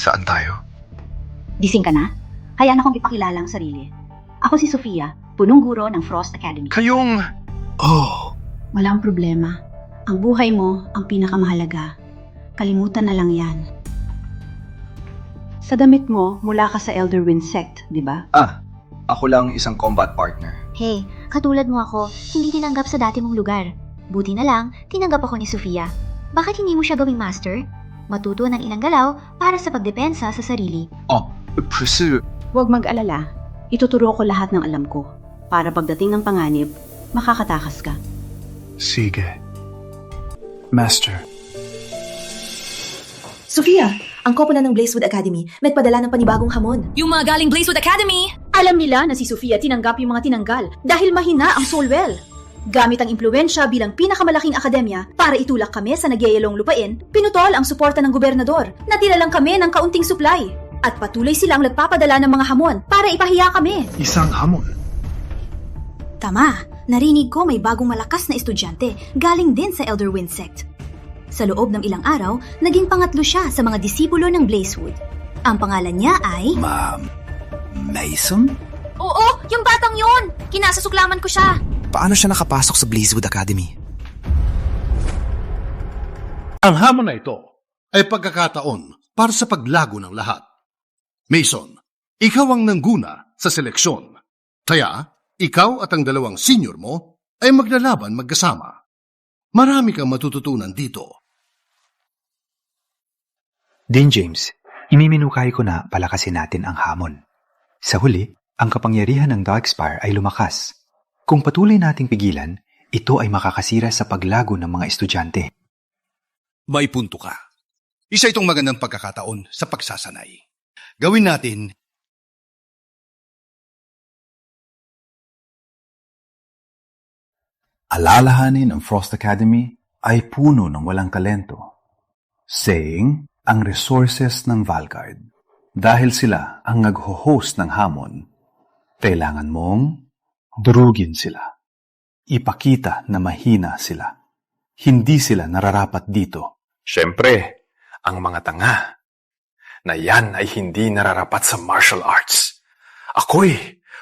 Saan tayo? Gising ka na? Kaya na akong ipakilala ang sarili. Ako si Sofia, punong guro ng Frost Academy. Kayong... Oh, Walang problema. Ang buhay mo ang pinakamahalaga. Kalimutan na lang yan. Sa damit mo, mula ka sa Elderwind Sect, di ba? Ako lang isang combat partner. Hey, katulad mo ako, hindi tinanggap sa dati mong lugar. Buti na lang, tinanggap ako ni Sofia. Bakit hindi mo siya gawing master? Matuto ng ilang galaw para sa pagdepensa sa sarili. Huwag mag-alala. Ituturo ko lahat ng alam ko. Para pagdating ng panganib, makakatakas ka. Sige. Master. Sofia, ang koponan ng Blazewood Academy nagpadala ng panibagong hamon. Yung mga galing Blazewood Academy! Alam nila na si Sofia tinanggap yung mga tinanggal dahil mahina ang Soulwell. Gamit ang impluensya bilang pinakamalaking akademya para itulak kami sa nagyayalong lupain, pinutol ang suporta ng gobernador. Natira lang kami ng kaunting supply. At patuloy silang nagpapadala ng mga hamon para ipahiya kami. Isang hamon? Tama, narinig ko may bagong malakas na estudyante galing din sa Elderwind Sect. Sa loob ng ilang araw, naging pangatlo siya sa mga disipulo ng Blazewood. Ang pangalan niya ay... Ma'am, Mason? Oo, yung batang yun! Kinasasuklaman ko siya! Paano siya nakapasok sa Blazewood Academy? Ang hamon na ito ay pagkakataon para sa paglago ng lahat. Mason, ikaw ang nangguna sa seleksyon. Kaya, ikaw at ang dalawang senior mo ay maglalaban magkasama. Marami kang matututunan dito. Dean James, imiminukay ko na palakasin natin ang hamon. Sa huli, ang kapangyarihan ng Darkspire ay lumakas. Kung patuloy nating pigilan, ito ay makakasira sa paglago ng mga estudyante. May punto ka. Isa itong magandang pagkakataon sa pagsasanay. Gawin natin alalahanin ang Frost Academy ay puno ng walang talento. Saying ang resources ng Valgard. Dahil sila ang nagho-host ng hamon, kailangan mong durugin sila. Ipakita na mahina sila. Hindi sila nararapat dito. Siyempre, ang mga tanga na yan ay hindi nararapat sa martial arts. Ako'y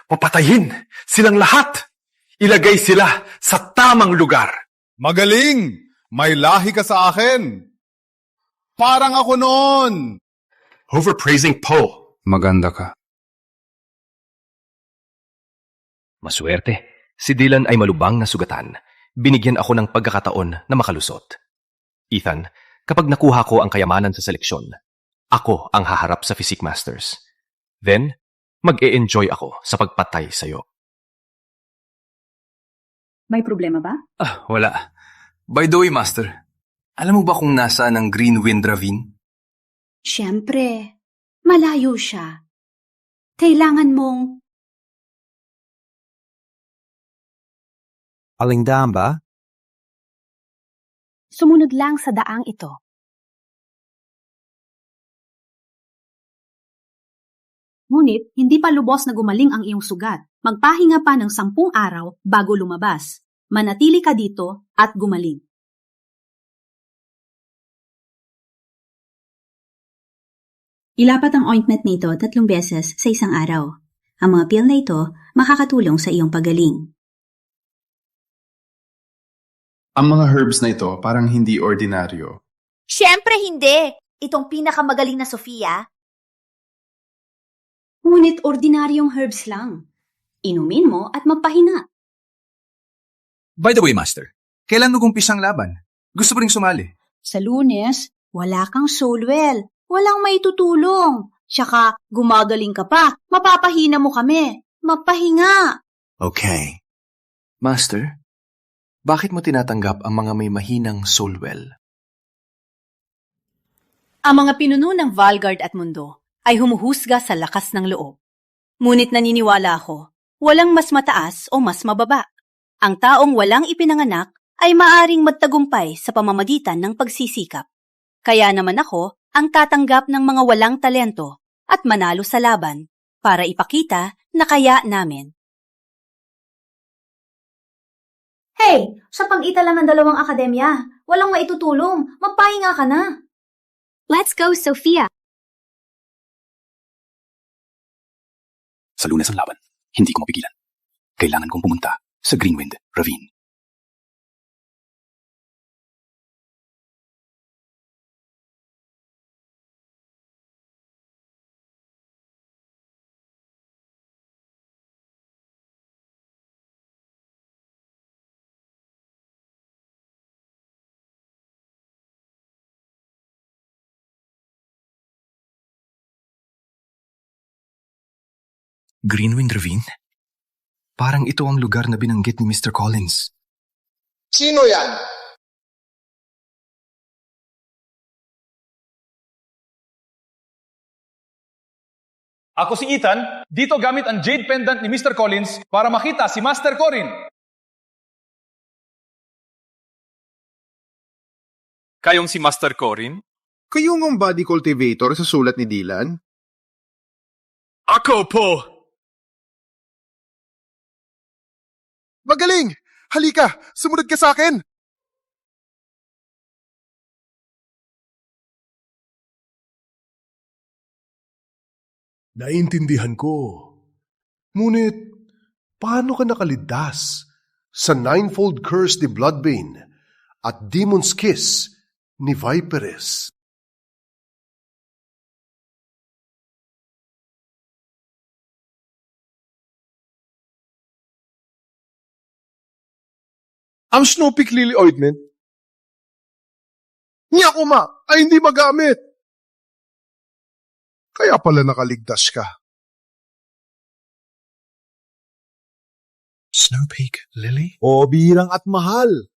papatayin silang lahat. Ilagay sila sa tamang lugar. Magaling! May lahi ka sa akin! Parang ako noon! Overpraising Poe. Maganda ka. Maswerte. Si Dylan ay malubang na sugatan. Binigyan ako ng pagkakataon na makalusot. Ethan, kapag nakuha ko ang kayamanan sa seleksyon, ako ang haharap sa Physique Masters. Then, mag-e-enjoy ako sa pagpatay sa'yo. May problema ba? Wala. By the way, Master, alam mo ba kung nasaan ang Greenwind Ravine? Siyempre, malayo siya. Kailangan mong... Aling daan ba? Sumunod lang sa daang ito. Ngunit, hindi pa lubos na gumaling ang iyong sugat. Magpahinga pa ng 10 araw bago lumabas. Manatili ka dito at gumaling. Ilapat ang ointment na ito 3 beses sa isang araw. Ang mga pill na ito makakatulong sa iyong pagaling. Ang mga herbs na ito parang hindi ordinaryo. Siyempre hindi! Itong pinakamagaling na Sofia. Ngunit ordinaryong herbs lang. Inumin mo at magpahinga. By the way, Master, kailan mo kumpisang laban? Gusto mo ring sumali? Sa Lunes, wala kang Soulwell. Walang maitutulong. Tsaka, gumagaling ka pa. Mapapahina mo kami. Magpahinga. Okay. Master, bakit mo tinatanggap ang mga may mahinang Soulwell? Ang mga pinuno ng Valgard at mundo ay humuhusga sa lakas ng loob. Ngunit naniniwala ako, walang mas mataas o mas mababa. Ang taong walang ipinanganak ay maaring magtagumpay sa pamamagitan ng pagsisikap. Kaya naman ako ang tatanggap ng mga walang talento at manalo sa laban para ipakita na kaya namin. Hey, sa pag-ita lang ng 2 akademya, walang maitutulong. Magpahinga ka na. Let's go, Sofia! Sa Lunes ang laban. Hindi ko mapigilan. Kailangan kong pumunta sa Greenwind Ravine. Greenwind Ravine? Parang ito ang lugar na binanggit ni Mr. Collins. Sino yan? Ako si Ethan, dito gamit ang Jade Pendant ni Mr. Collins para makita si Master Corin. Kayong si Master Corin? Kayong ang body cultivator sa sulat ni Dylan? Ako po! Magaling! Halika, sumunod ka sa akin! Naintindihan ko. Ngunit, paano ka nakaligtas sa ninefold curse ni Bloodbane at Demon's Kiss ni Viperess? Ang Snow Peak Lily Ointment? Nyakuma ay hindi magamit. Kaya pala nakaligtas ka. Snow Peak Lily? O birang at mahal.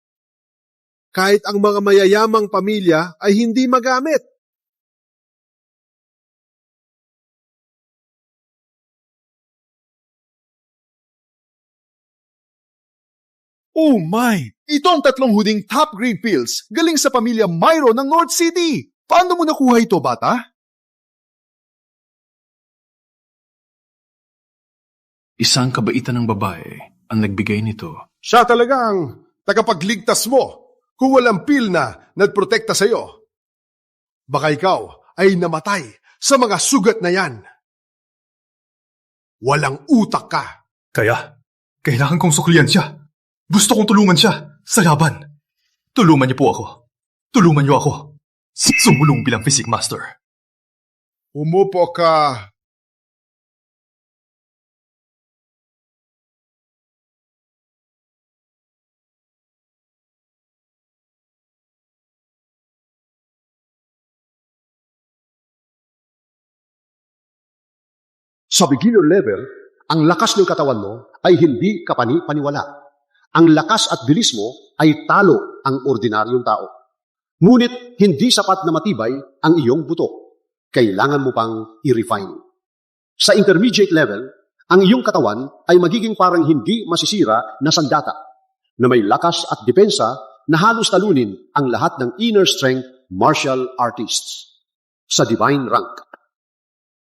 Kahit ang mga mayayamang pamilya ay hindi magamit. Oh my! Ito ang 3 huding top-grade pills galing sa pamilya Myro ng North City. Paano mo nakuha ito, bata? Isang kabaitan ng babae ang nagbigay nito. Siya talaga ang tagapagligtas mo kung walang pil na nagprotekta sa iyo. Baka ikaw ay namatay sa mga sugat na yan. Walang utak ka. Kaya, kailangan kong suklian siya. Gusto kong tulungan siya sa laban. Tulungan niyo po ako. Tulungan niyo ako. Sumulong bilang Physic Master. Umupo ka. Sa beginner level, ang lakas ng katawan mo ay hindi kapani-paniwala. Ang lakas at bilis mo ay talo ang ordinaryong tao. Ngunit hindi sapat na matibay ang iyong buto. Kailangan mo pang i-refine. Sa intermediate level, ang iyong katawan ay magiging parang hindi masisira na sandata na may lakas at depensa na halos talunin ang lahat ng inner strength martial artists. Sa divine rank.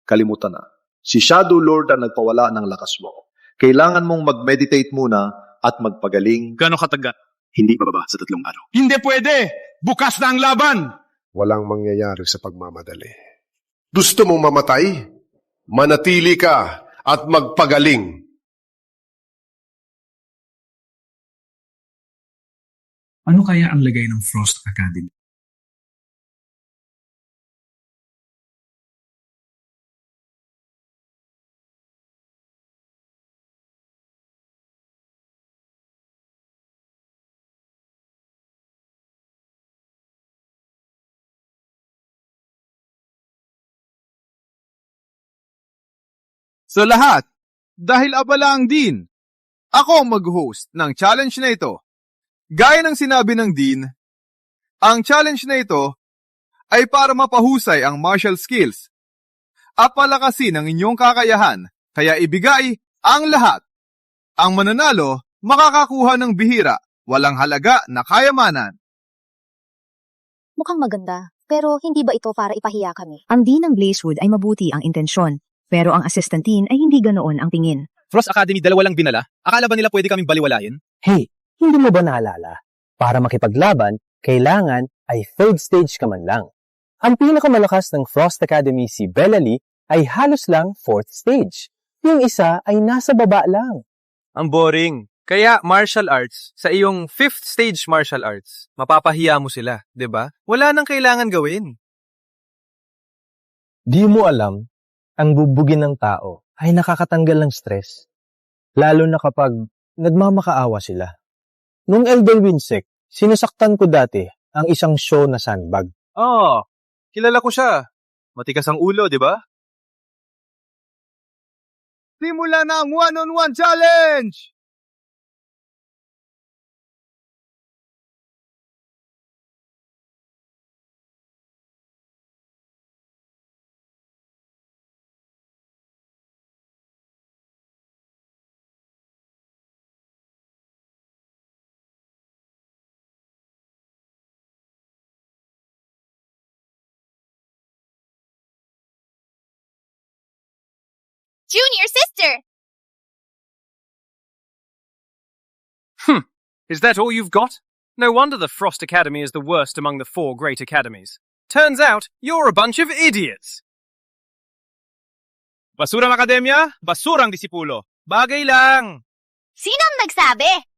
Kalimutan na. Si Shadow Lord ang nagpawala ng lakas mo. Kailangan mong mag-meditate muna at magpagaling. Gano'ng katagal? Hindi bababa sa 3 araw. Hindi pwede! Bukas na ang laban! Walang mangyayari sa pagmamadali. Gusto mong mamatay? Manatili ka at magpagaling. Ano kaya ang lagay ng Frost Academy? Sa lahat, dahil abala ang Dean, ako ang mag-host ng challenge na ito. Gaya ng sinabi ng Dean, ang challenge na ito ay para mapahusay ang martial skills at palakasin ang inyong kakayahan, kaya ibigay ang lahat. Ang mananalo, makakakuha ng bihira, walang halaga na kayamanan. Mukhang maganda, pero hindi ba ito para ipahiya kami? Ang Dean ng Blazewood ay mabuti ang intensyon. Pero ang assistant dean ay hindi ganoon ang tingin. Frost Academy 2 lang binala? Akala ba nila pwede kaming baliwalayin? Hey, hindi mo ba naalala? Para makipaglaban, kailangan ay 3rd stage ka man lang. Ang pinakamalakas ng Frost Academy si Bella Lee ay halos lang 4th stage. Yung isa ay nasa baba lang. Ang boring. Kaya martial arts, sa iyong 5th stage martial arts, mapapahiya mo sila, 'di ba? Wala nang kailangan gawin. Di mo alam, ang bubugin ng tao ay nakakatanggal ng stress. Lalo na kapag nagmamakaawa sila. Nung Elder Winsec, sinasaktan ko dati ang isang show na sandbag. Oh, kilala ko siya. Matikas ang ulo, di ba? Simula na ang one-on-one challenge! Junior sister! Is that all you've got? No wonder the Frost Academy is the worst among the 4 great academies. Turns out, you're a bunch of idiots! Basurang akademya, basurang disipulo. Bagay lang. Sinong nagsabi?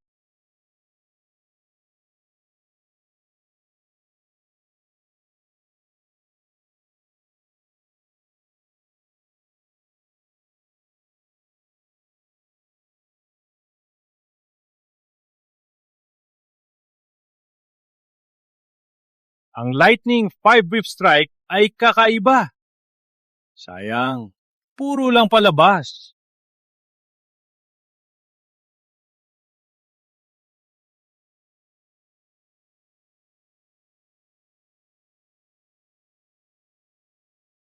Ang Lightning 5-whip strike ay kakaiba. Sayang, puro lang palabas.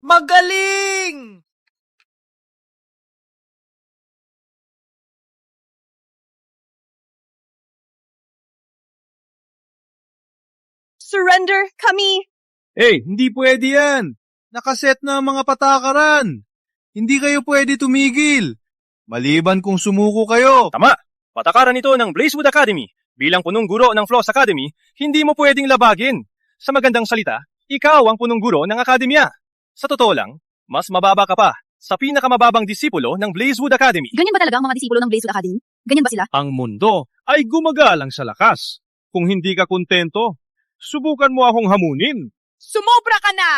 Magaling! Surrender kami! Hindi pwede yan. Nakaset na ang mga patakaran. Hindi kayo pwede tumigil. Maliban kung sumuko kayo. Tama! Patakaran ito ng Blazewood Academy. Bilang punong guro ng Frost Academy, hindi mo pwedeng labagin. Sa magandang salita, ikaw ang punong guro ng akademya. Sa totoo lang, mas mababa ka pa sa pinakamababang disipulo ng Blazewood Academy. Ganyan ba talaga ang mga disipulo ng Blazewood Academy? Ganyan ba sila? Ang mundo ay gumagalang sa lakas. Kung hindi ka kontento, subukan mo akong hamunin. Sumobra ka na!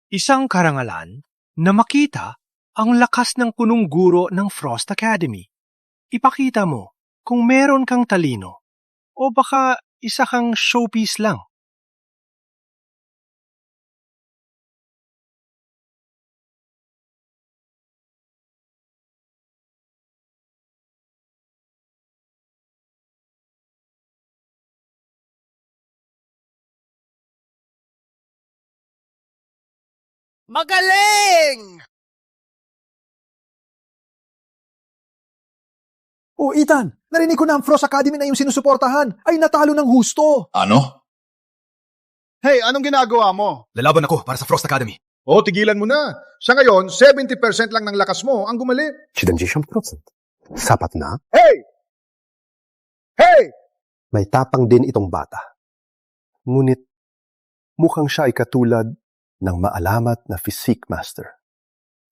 Isang karangalan na makita ang lakas ng punong guro ng Frost Academy. Ipakita mo kung meron kang talino o baka isa kang showpiece lang. Magaling! Oh, Ethan, narinig ko na ang Frost Academy na yung sinusuportahan ay natalo ng husto. Ano? Hey, anong ginagawa mo? Lalaban ako para sa Frost Academy. Oh, tigilan mo na. Sa ngayon, 70% lang ng lakas mo ang gumali. 70%. Sapat na? Hey! Hey! May tapang din itong bata. Ngunit mukhang siya ay katulad ng maalamat na physique master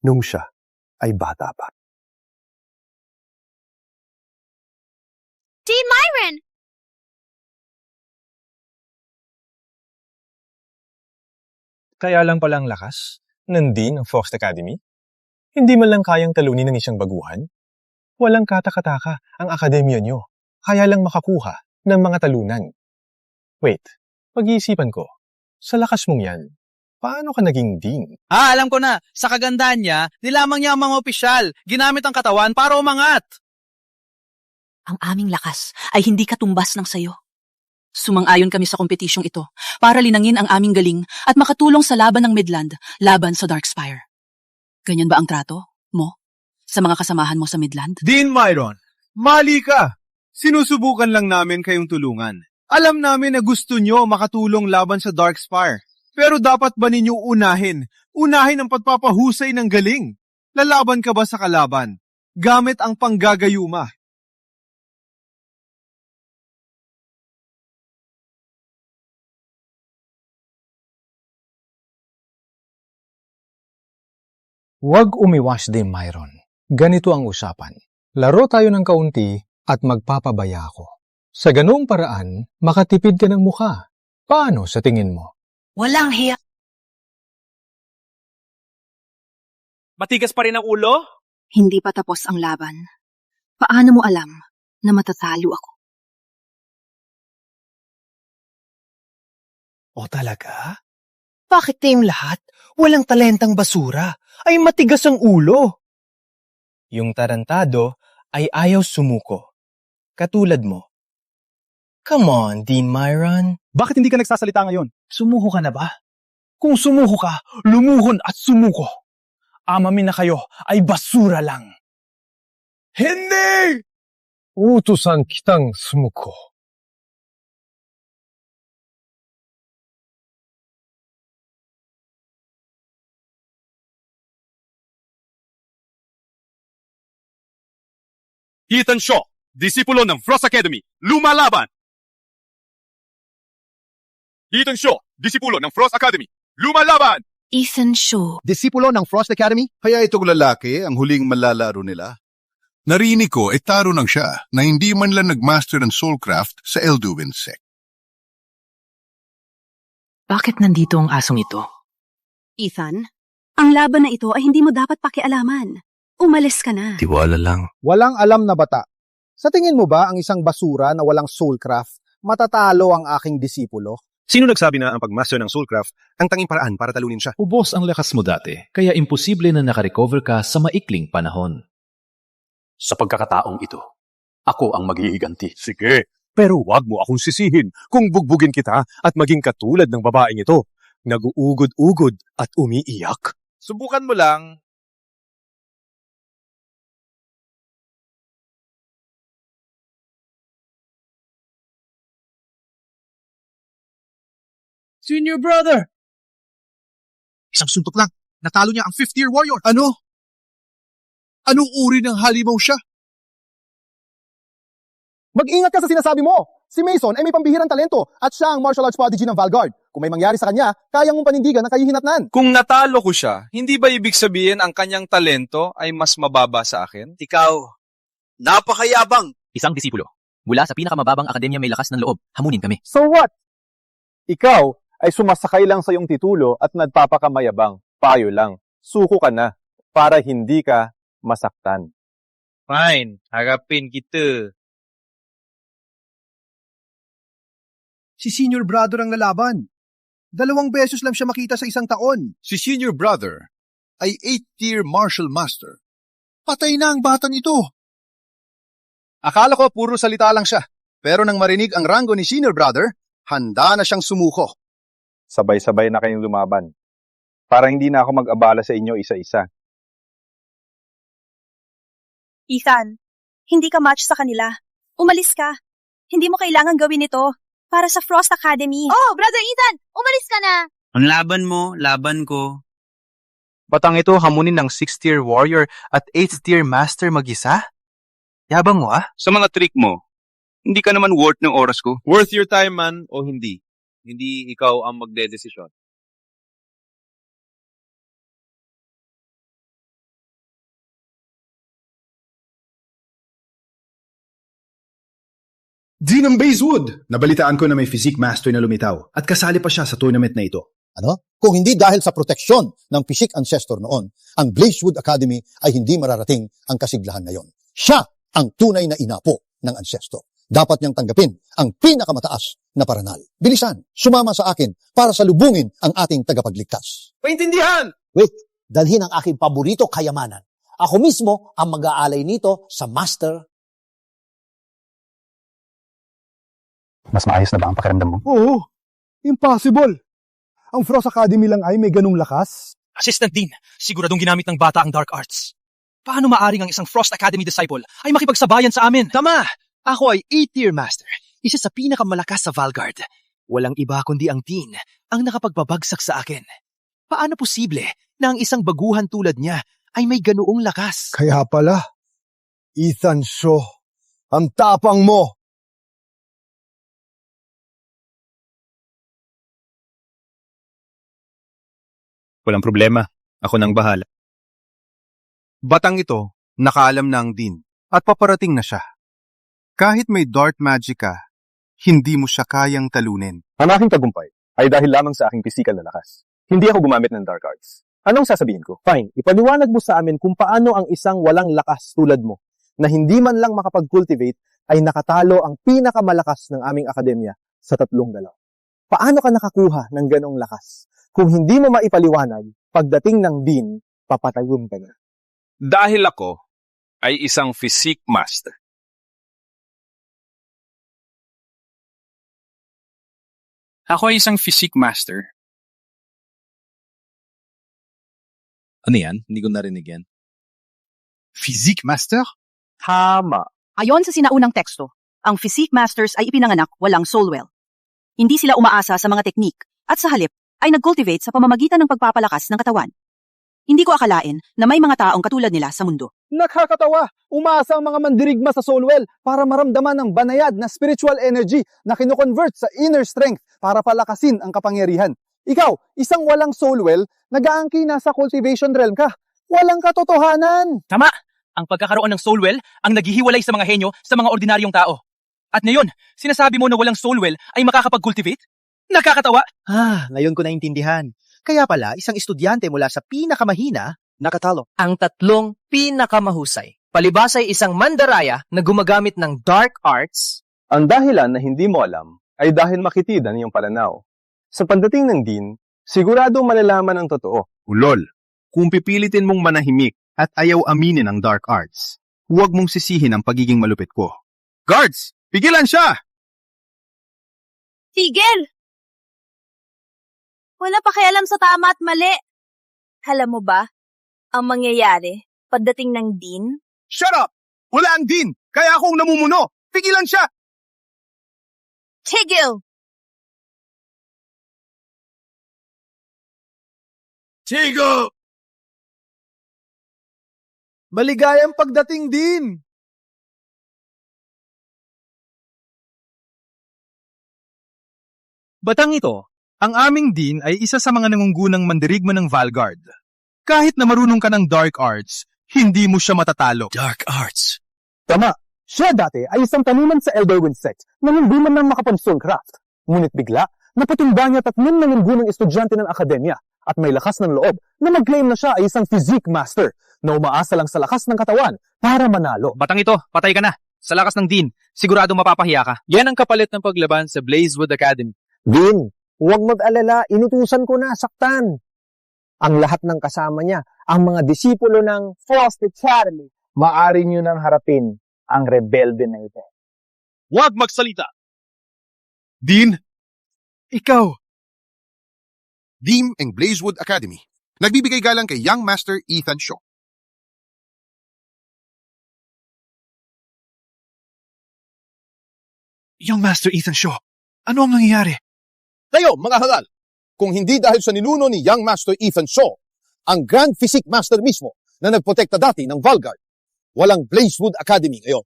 nung siya ay bata pa. Team Myron! Kaya lang palang lakas ng Dean ng Frost Academy? Hindi man lang kayang talunin ng isang baguhan? Walang katakataka ang akademya nyo. Kaya lang makakuha ng mga talunan. Wait, pag-iisipan ko, sa lakas mong yan, paano ka naging Dean? Alam ko na. Sa kagandahan niya, nilamang niya ang mga opisyal. Ginamit ang katawan para umangat. Ang aming lakas ay hindi katumbas ng sayo. Sumang-ayon kami sa kompetisyong ito para linangin ang aming galing at makatulong sa laban ng Midland laban sa Darkspire. Ganyan ba ang trato mo sa mga kasamahan mo sa Midland? Dean Myron, mali ka. Sinusubukan lang namin kayong tulungan. Alam namin na gusto nyo makatulong laban sa Darkspire. Pero dapat ba ninyo unahin? Unahin ang pagpapahusay ng galing. Lalaban ka ba sa kalaban? Gamit ang panggagayuma. Huwag umiwas din, Myron. Ganito ang usapan. Laro tayo ng kaunti at magpapabaya ako. Sa ganoong paraan, makatipid ka ng mukha. Paano sa tingin mo? Walang hiya. Matigas pa rin ang ulo? Hindi pa tapos ang laban. Paano mo alam na matatalo ako? O talaga? Bakit kayong lahat walang talentang basura ay matigas ang ulo? Yung tarantado ay ayaw sumuko. Katulad mo. Come on, Dean Myron. Bakit hindi ka nagsasalita ngayon? Sumuko ka na ba? Kung sumuko ka, lumuhon at sumuko. Amamin na kayo ay basura lang. Hindi! Utusan kitang sumuko. Ethan Shaw, disipulo ng Frost Academy, lumalaban! Ethan Shaw, disipulo ng Frost Academy, lumalaban! Ethan Shaw. Disipulo ng Frost Academy? Kaya itong lalaki ang huling malalaro nila. Narinig ko, taro lang siya na hindi man lang nagmaster ng Soulcraft sa Elduin Sect. Bakit nandito ang asong ito? Ethan, ang laban na ito ay hindi mo dapat pakialaman. Umalis ka na. Tiwala lang. Walang alam na bata. Sa tingin mo ba ang isang basura na walang soulcraft matatalo ang aking disipulo? Sino nagsabi na ang pagmaster ng Soulcraft ang tanging paraan para talunin siya? Ubos ang lakas mo dati, kaya imposible na nakarecover ka sa maikling panahon. Sa pagkakataong ito, ako ang maghihiganti. Sige, pero wag mo akong sisihin kung bugbugin kita at maging katulad ng babaeng ito, nag-uugod-ugod at umiiyak. Subukan mo lang. Senior brother! Isang suntok lang. Natalo niya ang 5th-tier warrior. Ano? Anong uri ng halimaw siya? Mag-ingat ka sa sinasabi mo! Si Mason ay may pambihirang talento at siya ang martial arts prodigy ng Valguard. Kung may mangyari sa kanya, kaya mong panindigan ng kahihinatnan. Kung natalo ko siya, hindi ba ibig sabihin ang kanyang talento ay mas mababa sa akin? Ikaw, napakayabang! Isang disipulo. Mula sa pinakamababang akademya may lakas ng loob. Hamunin kami. So what? Ikaw ay sumasakay lang sa iyong titulo at nagpapakamayabang. Payo lang. Suko ka na para hindi ka masaktan. Fine, harapin kita. Si senior brother ang lalaban. 2 beses lang siya makita sa isang taon. Si senior brother ay 8th-tier martial master. Patay na ang batang ito. Akala ko puro salita lang siya. Pero nang marinig ang ranggo ni senior brother, handa na siyang sumuko. Sabay-sabay na kayong lumaban. Para hindi na ako mag-abala sa inyo isa-isa. Ethan, hindi ka match sa kanila. Umalis ka. Hindi mo kailangan gawin ito para sa Frost Academy. Oh, Brother Ethan, umalis ka na. Ang laban mo, laban ko. Batang ito hamunin ng 6th-tier warrior at 8th-tier master mag-isa? Yabang mo Sa mga trick mo, hindi ka naman worth ng oras ko. Worth your time man o hindi? Hindi ikaw ang magdedesisyon. Dean ng Bazewood! Nabalitaan ko na may physique master na lumitaw at kasali pa siya sa tournament na ito. Ano? Kung hindi dahil sa proteksyon ng physique ancestor noon, ang Blazewood Academy ay hindi mararating ang kasiglahan ngayon. Siya ang tunay na inapo ng ancestor. Dapat niyang tanggapin ang pinakamataas na paranal. Bilisan, sumama sa akin para salubungin ang ating tagapagligtas. Paintindihan! Wait, dalhin ang aking paborito kayamanan. Ako mismo ang mag-aalay nito sa master. Mas maayos na ba ang pakiramdam mo? Oo, impossible. Ang Frost Academy lang ay may ganung lakas. Assistant Dean, siguradong ginamit ng bata ang dark arts. Paano maaring ang isang Frost Academy disciple ay makipagsabayan sa amin? Tama! Ako ay 8th-tier master, isa sa pinakamalakas sa Valguard. Walang iba kundi ang Dean ang nakapagpabagsak sa akin. Paano posible na ang isang baguhan tulad niya ay may ganoong lakas? Kaya pala, Ethan Shaw, ang tapang mo. Walang problema. Ako nang bahala. Batang ito, nakaalam na ang Dean at paparating na siya. Kahit may dark magic ka, hindi mo siya kayang talunin. Ang aking tagumpay ay dahil lamang sa aking pisikal na lakas. Hindi ako gumamit ng dark arts. Anong sasabihin ko? Fine, ipaliwanag mo sa amin kung paano ang isang walang lakas tulad mo, na hindi man lang makapag-cultivate, ay nakatalo ang pinakamalakas ng aming akademya sa 3-2. Paano ka nakakuha ng ganong lakas? Kung hindi mo maipaliwanag, pagdating ng Dean, papatayon ka na. Dahil ako ay isang physique master. Ako ay isang physique master. Ano yan? Hindi ko narinig yan. Physique master? Tama. Ayon sa sinaunang teksto, ang Physique Masters ay ipinanganak walang soul well. Hindi sila umaasa sa mga teknik at sa halip ay nag-cultivate sa pamamagitan ng pagpapalakas ng katawan. Hindi ko akalain na may mga taong katulad nila sa mundo. Nakakatawa! Umaasa ang mga mandirigma sa soulwell para maramdaman ang banayad na spiritual energy na kinoconvert sa inner strength para palakasin ang kapangyarihan. Ikaw, isang walang soulwell, nag-aangki na sa cultivation realm ka. Walang katotohanan! Tama! Ang pagkakaroon ng soulwell ang naghihiwalay sa mga henyo sa mga ordinaryong tao. At ngayon, sinasabi mo na walang soulwell ay makakapag-cultivate? Nakakatawa! Ngayon ko naintindihan. Kaya pala, isang estudyante mula sa pinakamahina, nakatalo. Ang 3 pinakamahusay. Palibas ay isang mandaraya na gumagamit ng dark arts. Ang dahilan na hindi mo alam ay dahil makitid ang iyong pananaw. Sa pagdating ng Dean, sigurado malalaman ang totoo. Ulol, kung pipilitin mong manahimik at ayaw aminin ang dark arts, huwag mong sisihin ang pagiging malupit ko. Guards! Pigilan siya! Tigil! Wala pakialam sa tama at mali. Alam mo ba, ang mangyayari pagdating ng Dean? Shut up! Wala ang Dean! Kaya akong namumuno! Pigilan siya! Tigil! Tigil! Maligayang pagdating din! Batang ito, ang aming Dean ay isa sa mga nangungunang mandirigma ng Valguard. Kahit na marunong ka ng dark arts, hindi mo siya matatalo. Dark arts? Tama. Siya dati ay isang tanunan sa Elderwind sect na hindi man lang makapag-soulcraft. Ngunit bigla, napatumba niya 3 nangungunang estudyante ng akademya at may lakas ng loob na mag-claim na siya ay isang physique master na umaasa lang sa lakas ng katawan para manalo. Batang ito, patay ka na. Sa lakas ng Dean, sigurado mapapahiya ka. Yan ang kapalit ng paglaban sa Blazewood Academy. Dean, huwag mag-alala, inutusan ko na, saktan. Ang lahat ng kasama niya, ang mga disipulo ng Frost Academy, maaari niyo nang harapin ang rebelde na ito. Huwag magsalita! Dean, ikaw! Dean ng Blazewood Academy. Nagbibigay galang kay Young Master Ethan Shaw. Young Master Ethan Shaw, ano ang nangyayari? Kayo, mga halal, kung hindi dahil sa ninuno ni Young Master Ethan Shaw, ang Grand Physique Master mismo na nagprotekta dati ng Valguard, walang Blazewood Academy ngayon.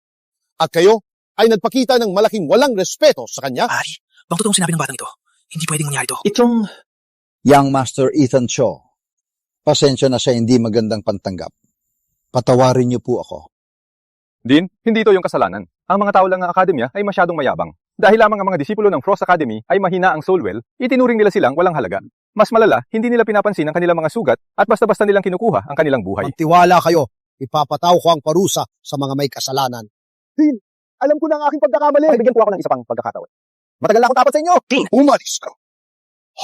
At kayo ay nagpakita ng malaking walang respeto sa kanya. Ari, bang totoong sinabi ng batang ito? Hindi pwedeng mangyari ito. Itong Young Master Ethan Shaw, pasensya na sa hindi magandang pantanggap. Patawarin niyo po ako. Dean, hindi ito yung kasalanan. Ang mga tao lang ng akademya ay masyadong mayabang. Dahil lamang ang mga disipulo ng Frost Academy ay mahina ang soulwell, itinuring nila silang walang halaga. Mas malala, hindi nila pinapansin ang kanilang mga sugat at basta-basta nilang kinukuha ang kanilang buhay. Magtiwala kayo, ipapataw ko ang parusa sa mga may kasalanan. Dean, alam ko na ang aking pagkakamali. Bigyan po ako ng isa pang pagkakataon. Matagal na akong tapat sa inyo. Dean, umalis ka.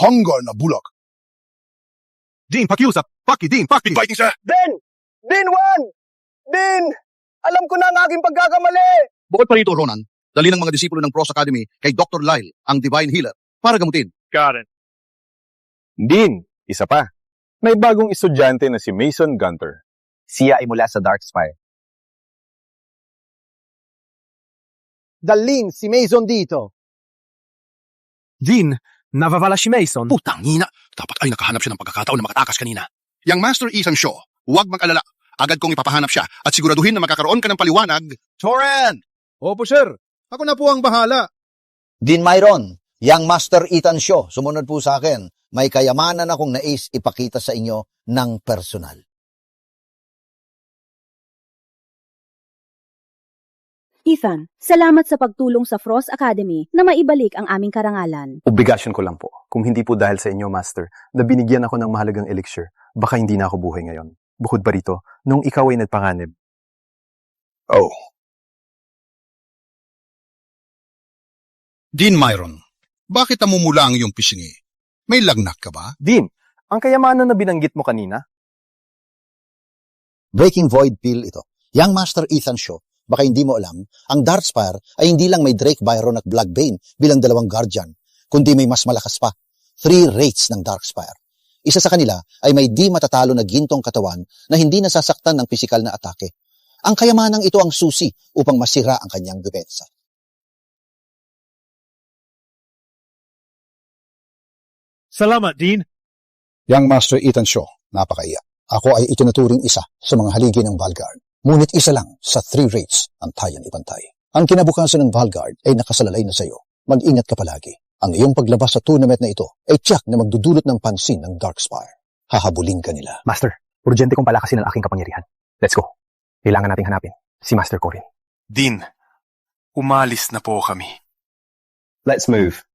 Hanggar na bulag. Dean, pakiusap! Paki, Dean, paki! Fighting siya! Dean! Dean 1! Dean! Alam ko na ang aking pagkakamali! Bukod pa rito, Ronan, dali ng mga disipulo ng Frost Academy kay Dr. Lyle, ang Divine Healer, para gamutin. Got it. Dean, isa pa. May bagong estudyante na si Mason Gunter. Siya ay mula sa Darkspire. Dalhin si Mason dito. Dean, nawavala si Mason. Putang ina, dapat ay nakahanap siya ng pagkakataon na makatakas kanina. Young Master Ethan Shaw, huwag mag-alala. Agad kong ipapahanap siya at siguraduhin na magkakaroon ka ng paliwanag. Toran! Opo, sir. Ako na po ang bahala. Dean Myron, Young Master Ethan Shaw, sumunod po sa akin. May kayamanan akong nais ipakita sa inyo ng personal. Ethan, salamat sa pagtulong sa Frost Academy na maibalik ang aming karangalan. Obligasyon ko lang po. Kung hindi po dahil sa inyo, Master, na binigyan ako ng mahalagang elixir, baka hindi na ako buhay ngayon. Bukod pa rito, nung ikaw ay nagpanganib. Oh. Dean Myron, bakit namumula ang iyong pisngi? May lagnat ka ba? Dean, ang kayamanan na binanggit mo kanina? Breaking Void pill ito. Young Master Ethan Shaw, baka hindi mo alam, ang Darkspire ay hindi lang may Drake Byron at Blackbane bilang dalawang guardian, kundi may mas malakas pa, 3 wraiths ng Darkspire. Isa sa kanila ay may di matatalo na gintong katawan na hindi nasasaktan ng pisikal na atake. Ang kayamanang ito ang susi upang masira ang kanyang depensa. Salamat, Dean. Young Master Ethan Shaw, napakaiyak. Ako ay itinuturing isa sa mga haligi ng Valguard. Ngunit isa lang sa 3 wraiths ang tayan ipantay. Ang kinabukasan ng Valguard ay nakasalalay na sa iyo. Mag-ingat ka palagi. Ang iyong paglabas sa tournament na ito ay tiyak na magdudulot ng pansin ng Darkspire. Hahabulin ka nila. Master, urgente kong palakasin ang aking kapangyarihan. Let's go. Kailangan nating hanapin si Master Corin. Dean, umalis na po kami. Let's move.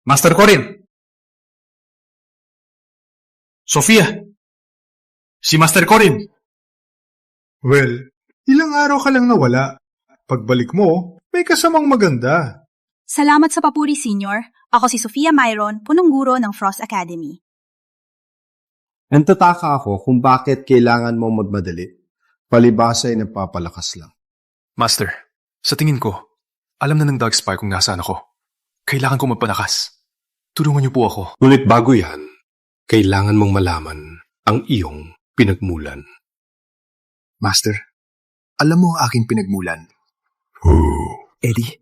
Master Corin! Sofia! Si Master Corin! Well, ilang araw ka lang nawala. Pagbalik mo, may kasamang maganda. Salamat sa papuri, Senior. Ako si Sofia Myron, punong guro ng Frost Academy. Nantataka ako kung bakit kailangan mo magmadali. Palibasa ay nagpapalakas lang. Master, sa tingin ko, alam na ng Darkspire kung nasaan ako. Kailangan ko magpalakas. Tulungan niyo po ako. Ngunit bago yan, kailangan mong malaman ang iyong pinagmulan. Master, alam mo ang aking pinagmulan. Eddie,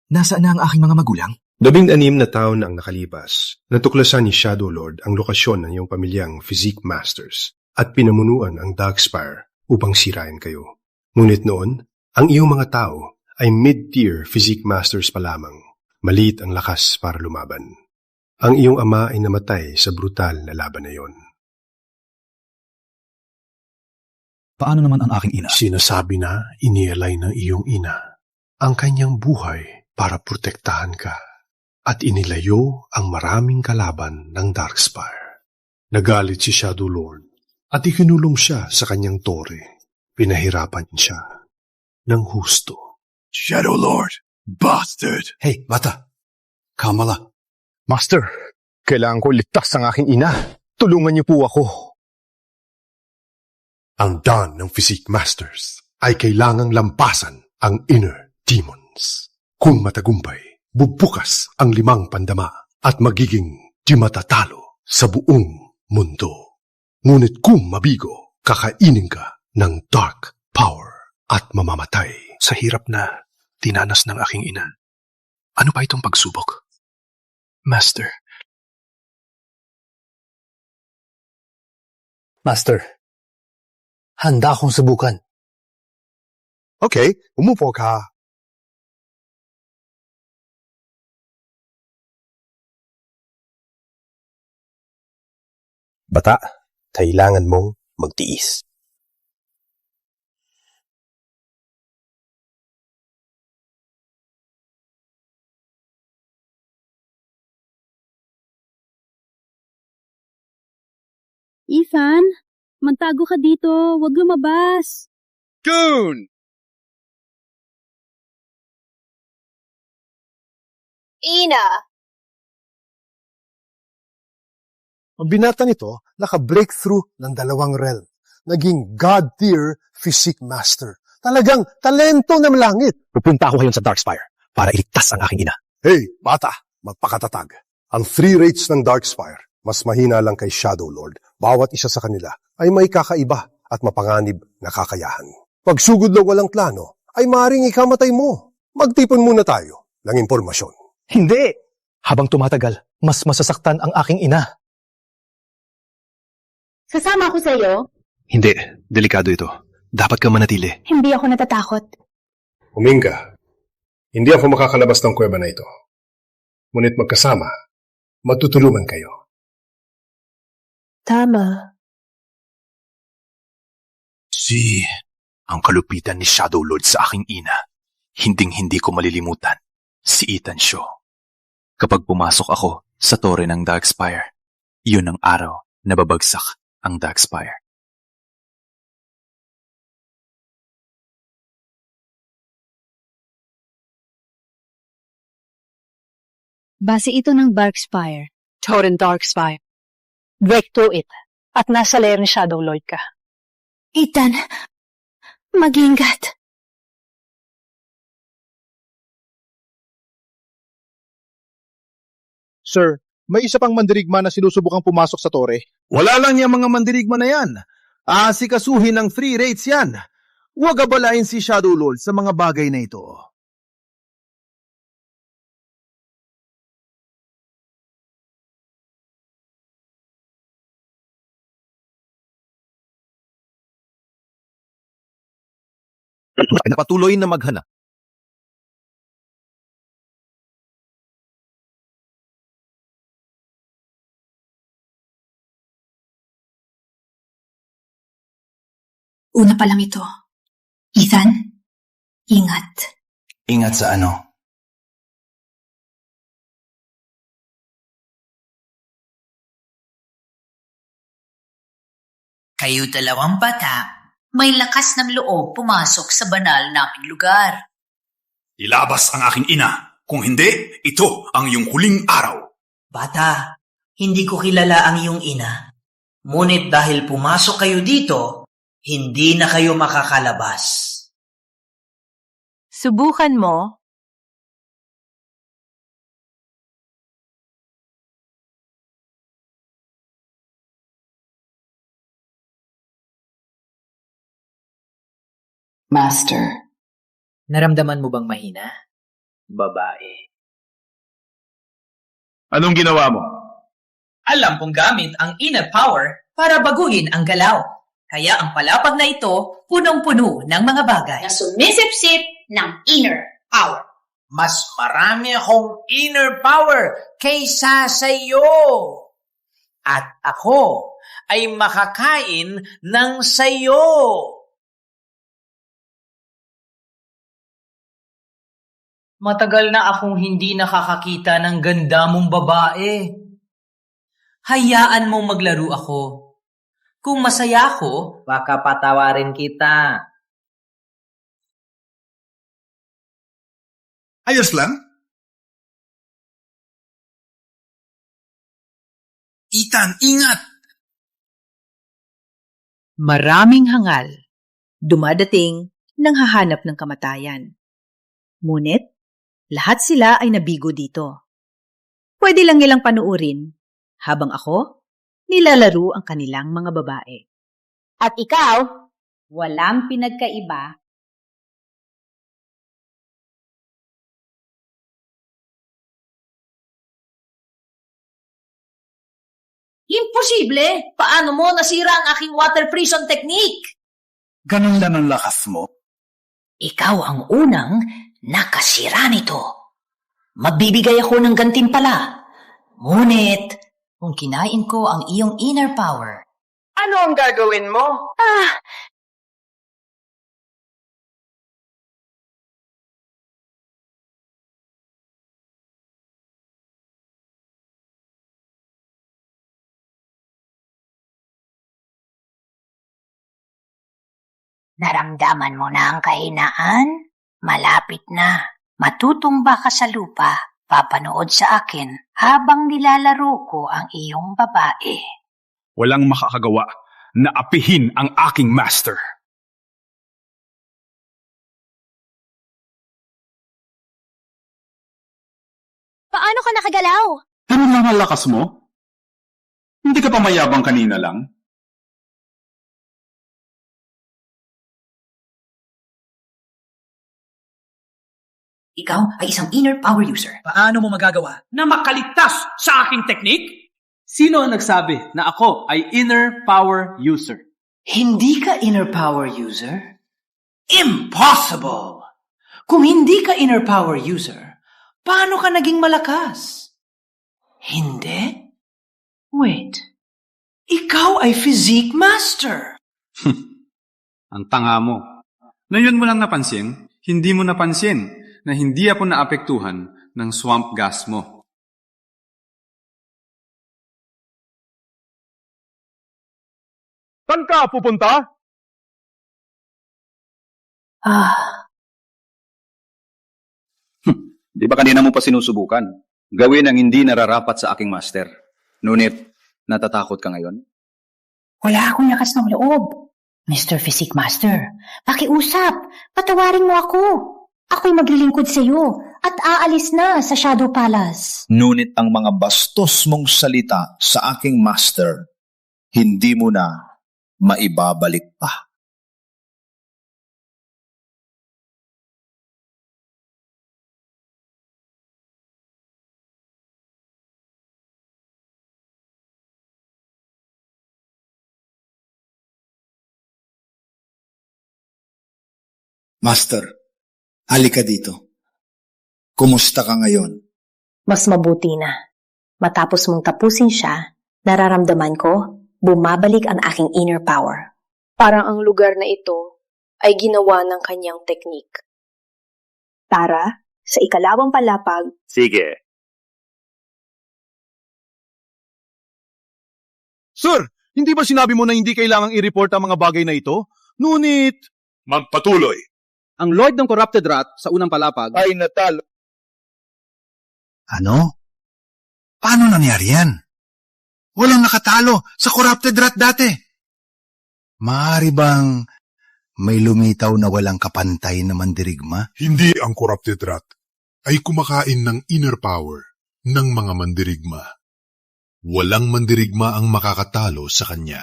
nasaan na ang aking mga magulang? 16 na taon na ang nakalipas, natuklasan ni Shadow Lord ang lokasyon ng iyong pamilyang Physique Masters at pinamunuan ang Darkspire upang sirain kayo. Ngunit noon, ang iyong mga tao ay mid-tier Physique Masters pa lamang. Maliit ang lakas para lumaban. Ang iyong ama ay namatay sa brutal na laban na iyon. Paano naman ang aking ina? Sinasabi na inialay ng iyong ina ang kanyang buhay para protektahan ka at inilayo ang maraming kalaban ng Darkspire. Nagalit si Shadow Lord at ikinulong siya sa kanyang tore. Pinahirapan siya ng husto. Shadow Lord! Bastard! Hey, bata! Kamala. Master, kailangan ko ligtas ang aking ina. Tulungan niyo po ako. Ang dawn ng Physique Masters ay kailangang lampasan ang inner demons. Kung matagumpay, bubukas ang 5 pandama at magiging di matatalo sa buong mundo. Ngunit kung mabigo, kakainin ka ng dark power at mamamatay. Sa hirap na tinanas ng aking ina. Ano pa itong pagsubok? Master. Master, handa akong subukan. Okay, umupo ka. Bata, kailangan mong magtiis. Ethan, magtago ka dito. Huwag lumabas. Goon! Ina! Ang binata nito, naka-breakthrough ng 2 realm. Naging God-tier Physique Master. Talagang talento ng langit. Pupunta ako ngayon sa Darkspire para iligtas ang aking ina. Hey, bata, magpakatatag. Ang 3 wraiths ng Darkspire, mas mahina lang kay Shadow Lord. Bawat isa sa kanila ay may kakaiba at mapanganib na kakayahan. Pagsugod ng walang plano, ay maaaring ikamatay mo. Magtipon muna tayo ng impormasyon. Hindi! Habang tumatagal, mas masasaktan ang aking ina. Sasama ako sa iyo? Hindi, delikado ito. Dapat ka manatili. Hindi ako natatakot. Huminga. Hindi ako makakalabas ng kuweba na ito. Ngunit magkasama, matutulungan kayo. Tama. Ang kalupitan ni Shadow Lord sa aking ina. Hinding-hindi ko malilimutan. Si Ethan Shaw. Kapag pumasok ako sa tore ng Darkspire, yun ang araw na babagsak ang Darkspire. Base ito ng Darkspire. Torin Darkspire. Break through it. At nasa lair ni Shadow Lord ka. Ethan, mag-ingat. Sir, may isa pang mandirigma na sinusubukang pumasok sa tore. Wala lang yung mga mandirigma na yan. Aasikasuhin ng 3 rates yan. Huwag abalain si Shadow Lord sa mga bagay na ito. Patuloy na maghanap. Una pa lang ito. Ethan, ingat. Ingat sa ano? Kayo dalawang bata, may lakas ng loob pumasok sa banal naming lugar. Ilabas ang aking ina. Kung hindi, ito ang iyong huling araw. Bata, hindi ko kilala ang iyong ina. Ngunit dahil pumasok kayo dito, hindi na kayo makakalabas. Subukan mo. Master, naramdaman mo bang mahina? Babae. Anong ginawa mo? Alam kong gamit ang inner power para baguhin ang galaw. Kaya ang palapag na ito, punong-puno ng mga bagay. Na sumisip-sip ng inner power. Mas marami akong inner power kaysa sa iyo. At ako ay makakain ng sayo. Matagal na akong hindi nakakakita ng ganda mong babae. Hayaan mong maglaro ako. Kung masaya ako, baka patawarin kita. Ayos lang? Ethan, ingat! Maraming hangal. Dumadating nang hahanap ng kamatayan. Ngunit, lahat sila ay nabigo dito. Pwede lang nilang panuurin habang ako nilalaro ang kanilang mga babae. At ikaw, walang pinagkaiba. Imposible! Paano mo nasira ang aking water prison technique? Ganun lang ang lakas mo. Ikaw ang unang nakasira nito. Magbibigay ako ng gantimpala. Ngunit, kung kinain ko ang iyong inner power, ano ang gagawin mo? naramdaman mo na ang kahinaan? Malapit na. Matutumba ka sa lupa. Papanood sa akin habang nilalaro ko ang iyong babae. Walang makakagawa na apihin ang aking master. Paano ka nakagalaw? Ano lang ang lakas mo? Hindi ka pa mayabang kanina lang? Ikaw ay isang inner power user. Paano mo magagawa na makaligtas sa aking technique? Sino ang nagsabi na ako ay inner power user? Hindi ka inner power user? Impossible! Kung hindi ka inner power user, paano ka naging malakas? Hindi? Wait. Ikaw ay physique master. Ang tanga mo. Ngayon mo lang napansin, hindi mo napansin na hindi ako naapektuhan ng swamp gas mo. Saan ka pupunta? Di ba kanina mo pa sinusubukan? Gawin ang hindi nararapat sa aking master. Ngunit, natatakot ka ngayon? Wala akong lakas ng loob. Mr. Physique Master, pakiusap, patawarin mo ako. Ako'y maglilingkod sa iyo at aalis na sa Shadow Palace. Ngunit ang mga bastos mong salita sa aking master, hindi mo na maibabalik pa. Master, halika dito. Kumusta ka ngayon? Mas mabuti na. Matapos mong tapusin siya, nararamdaman ko, bumabalik ang aking inner power. Parang ang lugar na ito ay ginawa ng kanyang teknik. Tara, sa ikalawang palapag. Sige. Sir, hindi ba sinabi mo na hindi kailangang i-report ang mga bagay na ito? Ngunit... Magpatuloy. Ang Lord ng Corrupted Rat sa unang palapag ay natalo. Ano? Paano nangyari yan? Walang nakatalo sa Corrupted Rat dati. Maaari bang may lumitaw na walang kapantay na mandirigma? Hindi ang Corrupted Rat ay kumakain ng inner power ng mga mandirigma. Walang mandirigma ang makakatalo sa kanya.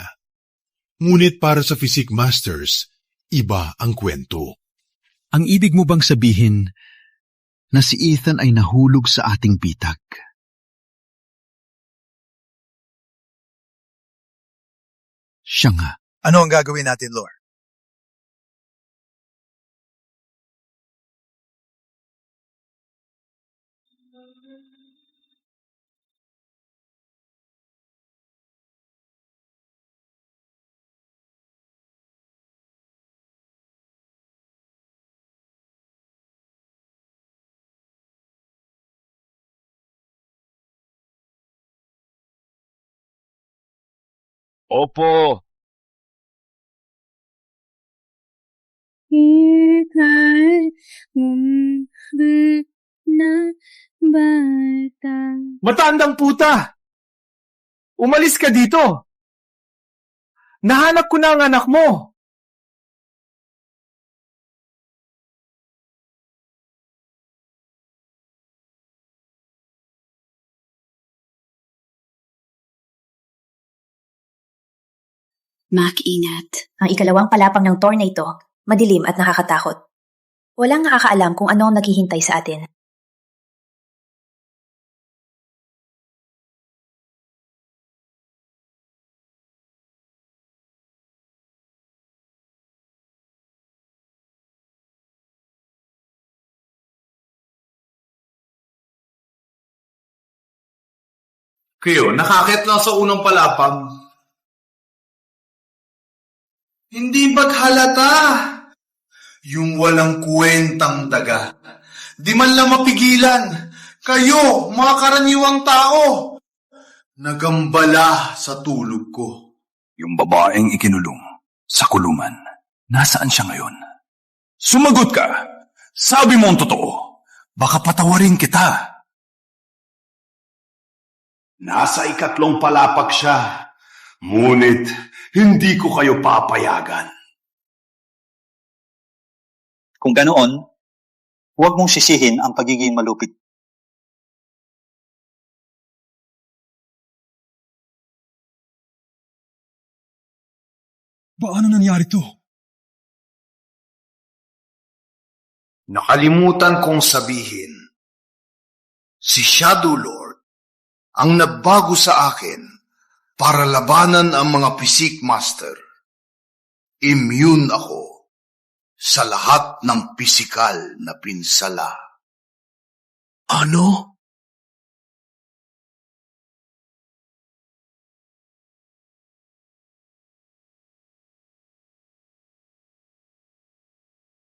Ngunit para sa Physique Masters, iba ang kwento. Ang ibig mo bang sabihin na si Ethan ay nahulog sa ating bitag? Siya nga. Ano ang gagawin natin, Lord? Opo. Matandang puta! Umalis ka dito! Nahanap ko na ang anak mo! Mac, ingat. Ang ikalawang palapag ng tour na ito, madilim at nakakatakot. Walang nakakaalam kung ano ang naghihintay sa atin. Kayo, nakakit lang sa unang palapag. Hindi ba't halata? Yung walang kwentang daga. Di man lang mapigilan. Kayo, mga karaniwang tao. Nagambala sa tulog ko. Yung babaeng ikinulong sa kulungan, nasaan siya ngayon? Sumagot ka! Sabi mo ang totoo. Baka patawarin kita. Nasa ikatlong palapag siya. Ngunit, hindi ko kayo papayagan. Kung ganoon, huwag mong sisihin ang pagiging malupit. Paano nangyari to? Nakalimutan kong sabihin, si Shadow Lord ang nagbago sa akin para labanan ang mga Physique Master. Immune ako sa lahat ng pisikal na pinsala. Ano?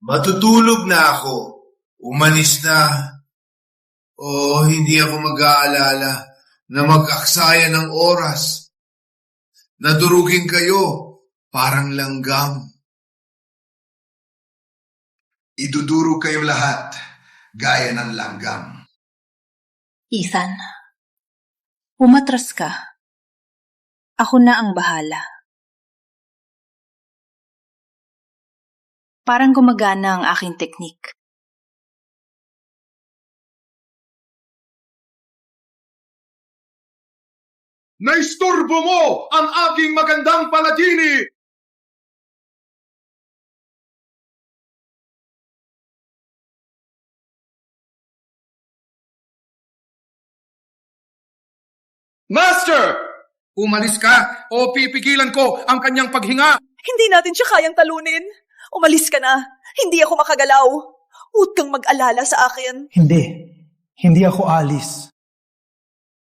Matutulog na ako. Umalis na. O hindi ako mag-aalala na mag-aksaya ng oras. Nadurugin kayo, parang langgam. Iduduro kayo lahat, gaya ng langgam. Ethan, umatras ka. Ako na ang bahala. Parang gumagana ang aking teknik. Naisturbo mo ang aking magandang paladini! Master! Umalis ka o pipigilan ko ang kanyang paghinga. Hindi natin siya kayang talunin. Umalis ka na. Hindi ako makagalaw. Huwag kang mag-alala sa akin. Hindi. Hindi ako alis.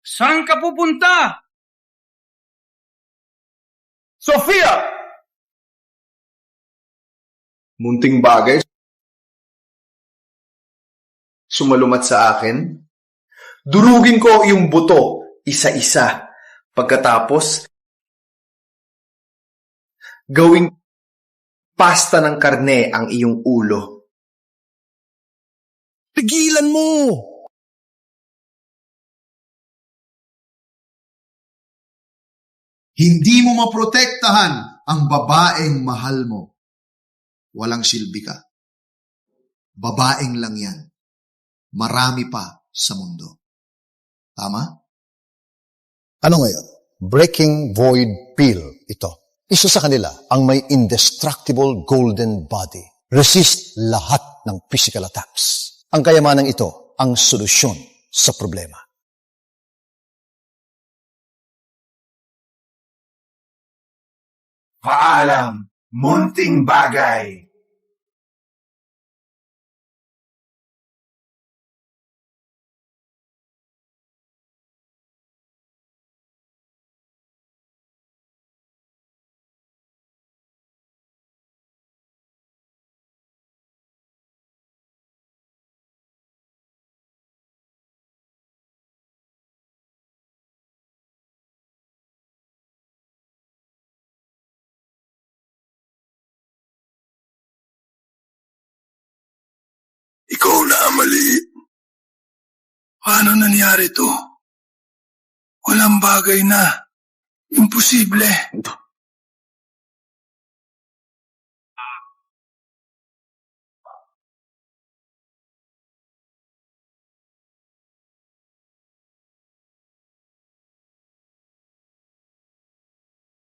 Saan ka pupunta? Sofia! Munting bagay. Sumalumat sa akin. Durugin ko yung buto, isa-isa. Pagkatapos, gawing pasta ng karne ang iyong ulo. Pigilan mo! Hindi mo maprotektahan ang babaeng mahal mo. Walang silbi ka. Babaeng lang yan. Marami pa sa mundo. Tama? Ano ngayon? Breaking Void Pill ito. Isa sa kanila ang may indestructible golden body. Resist lahat ng physical attacks. Ang kayamanang ito ang solusyon sa problema. Paalam, munting bagay. Ikaw na ang mali. Paano nangyari to? Walang bagay na. Imposible.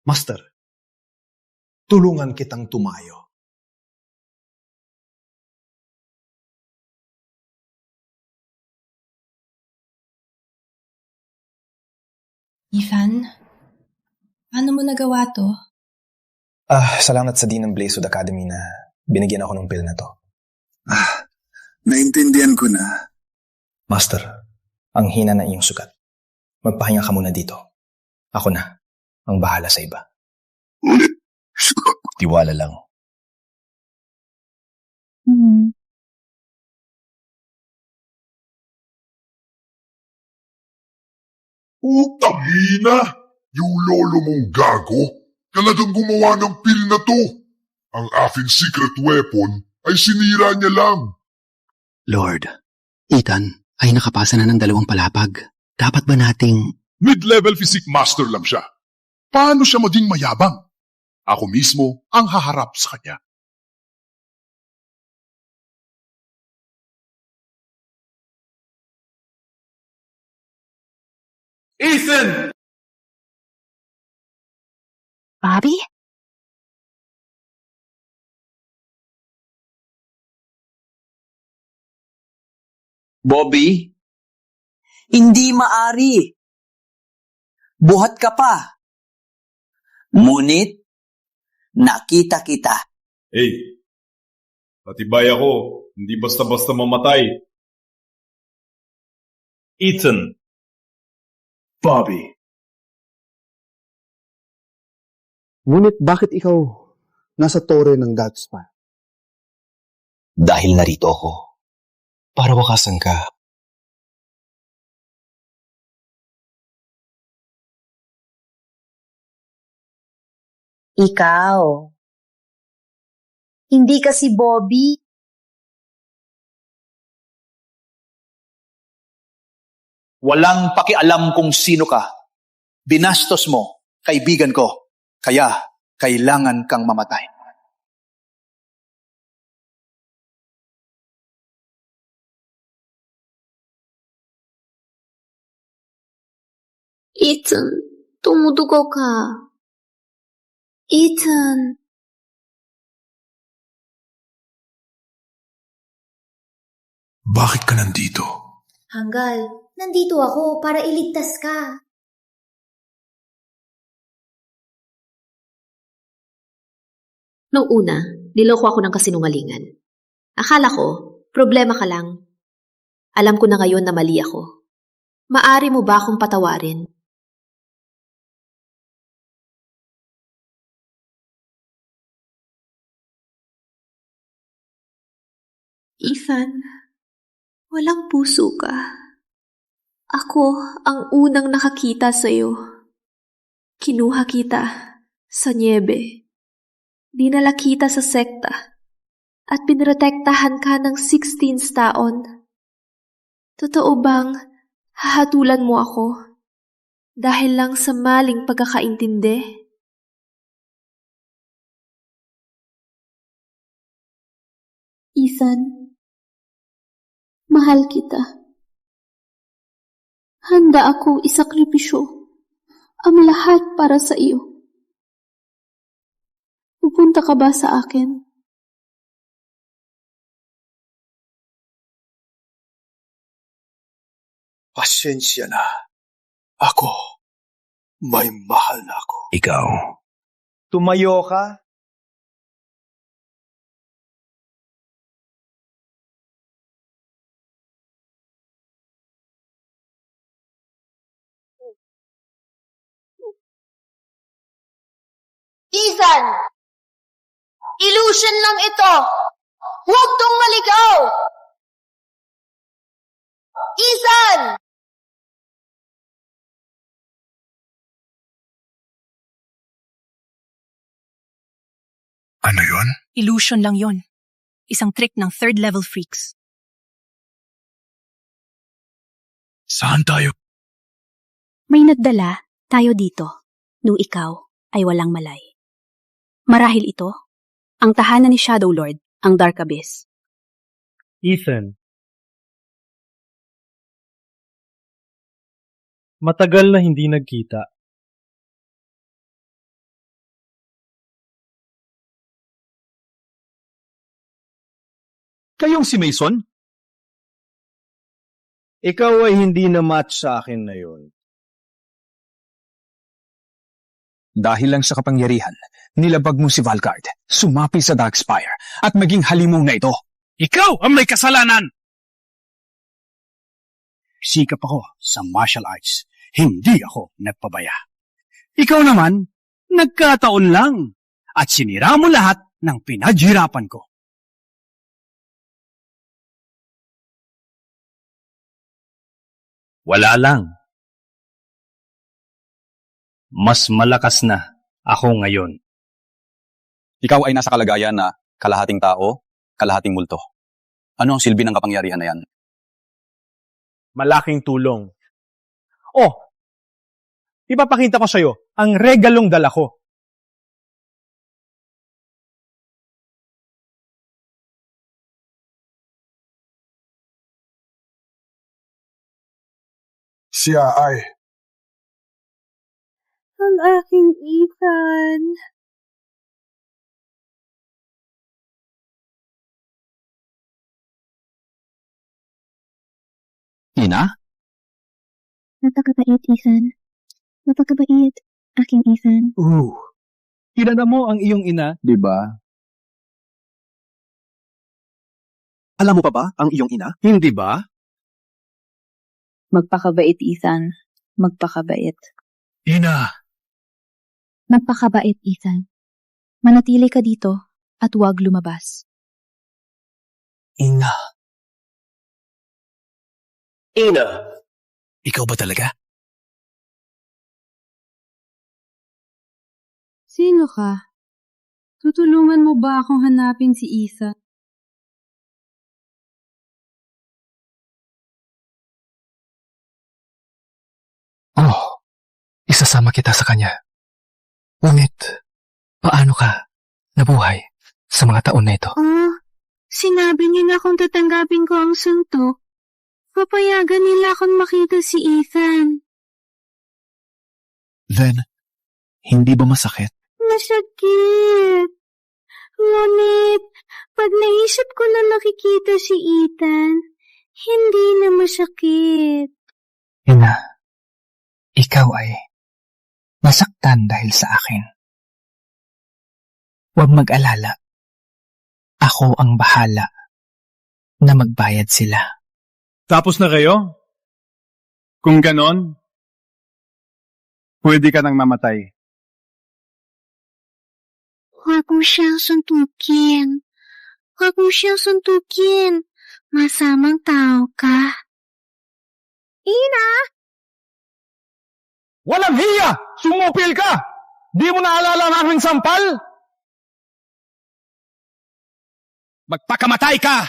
Master, tulungan kitang tumayo. Ethan, paano mo nagawa to? Salamat sa Dean ng Blazewood Academy na binigyan ako ng pill na to. Naintindihan ko na. Master, ang hina na iyong sugat. Magpahinga ka muna dito. Ako na, ang bahala sa iba. Tiwala lang. Utang ina! Yung lolo mong gago, talagang gumawa ng pill na to. Ang aking secret weapon ay sinira niya lang. Lord, Ethan ay nakapasa na ng 2 palapag. Dapat ba nating... Mid-level physique master lang siya. Paano siya maging mayabang? Ako mismo ang haharap sa kanya. Ethan! Bobby? Bobby? Hindi maari. Buhat ka pa. Ngunit, nakita kita. Hey, patibay ako. Hindi basta-basta mamatay. Ethan. Bobby. Ngunit bakit ikaw nasa tore ng Dark Spire? Dahil narito ako, para wakasan ka. Ikaw. Hindi ka si Bobby. Walang pakialam kung sino ka. Binastos mo, kaibigan ko. Kaya, kailangan kang mamatay. Ethan, tumudugo ka. Ethan. Bakit ka nandito? Hanggal, nandito ako para iligtas ka. Noong una, niloko ako ng kasinungalingan. Akala ko, problema ka lang. Alam ko na ngayon na mali ako. Maari mo ba akong patawarin? Ethan, walang puso ka. Ako ang unang nakakita sa'yo. Kinuha kita sa niebe. Dinala kita sa sekta at pinrotektahan ka ng 16 taon. Totoo bang hahatulan mo ako dahil lang sa maling pagkakaintindi? Ethan, mahal kita. Handa ako isakripisyo ang lahat para sa iyo. Pupunta ka ba sa akin? Pasensya na. Ako, may mahal na ako. Ikaw. Tumayo ka? Ethan! Illusion lang ito! Huwag tong maligaw! Ethan! Ano yon? Illusion lang yon. Isang trick ng third-level freaks. Saan tayo? May nagdala tayo dito nung ikaw ay walang malay. Marahil ito, ang tahanan ni Shadow Lord, ang Dark Abyss. Ethan. Matagal na hindi nagkita. Kayong si Mason? Ikaw ay hindi na match sa akin na yun. Dahil lang sa kapangyarihan, nilabag mo si Valgard, sumapi sa Darkspire, at maging halimong na ito. Ikaw ang may kasalanan! Sikap ako sa martial arts. Hindi ako nagpabaya. Ikaw naman, nagkataon lang at sinira mo lahat ng pinaghirapan ko. Wala lang. Mas malakas na ako ngayon. Ikaw ay nasa kalagayan na kalahating tao, kalahating multo. Ano ang silbi ng kapangyarihan na yan? Malaking tulong. Oh, ipapakita ko sa'yo ang regalong dala ko. Siya ay... Ang aking Ethan. Ina? Napakabait, Ethan. Napakabait, aking Ethan. Kilala mo ang iyong ina, di ba? Alam mo pa ba ang iyong ina? Hindi ba? Magpakabait, Ethan. Magpakabait. Ina! Magpakabait, Ethan. Manatili ka dito at huwag lumabas. Ina. Ina. Ikaw ba talaga? Sino ka? Tutulungan mo ba akong hanapin si Ethan? Oh, isasama kita sa kanya. Ngunit, paano ka nabuhay sa mga taon na ito? Sinabi nila kung tatanggapin ko ang suntok, papayagan nila akong makita si Ethan. Then, hindi ba masakit? Masakit. Ngunit, pag naisip ko na nakikita si Ethan, hindi na masakit. Ina, ikaw ay nasaktan dahil sa akin. Huwag mag-alala. Ako ang bahala na magbayad sila. Tapos na kayo? Kung ganon, pwede ka nang mamatay. Huwag mo siyang suntukin. Huwag mo siyang suntukin. Masamang tao ka. Ina! Walang hiya! Sumupil ka! Di mo naalala ang aming sampal? Magpakamatay ka!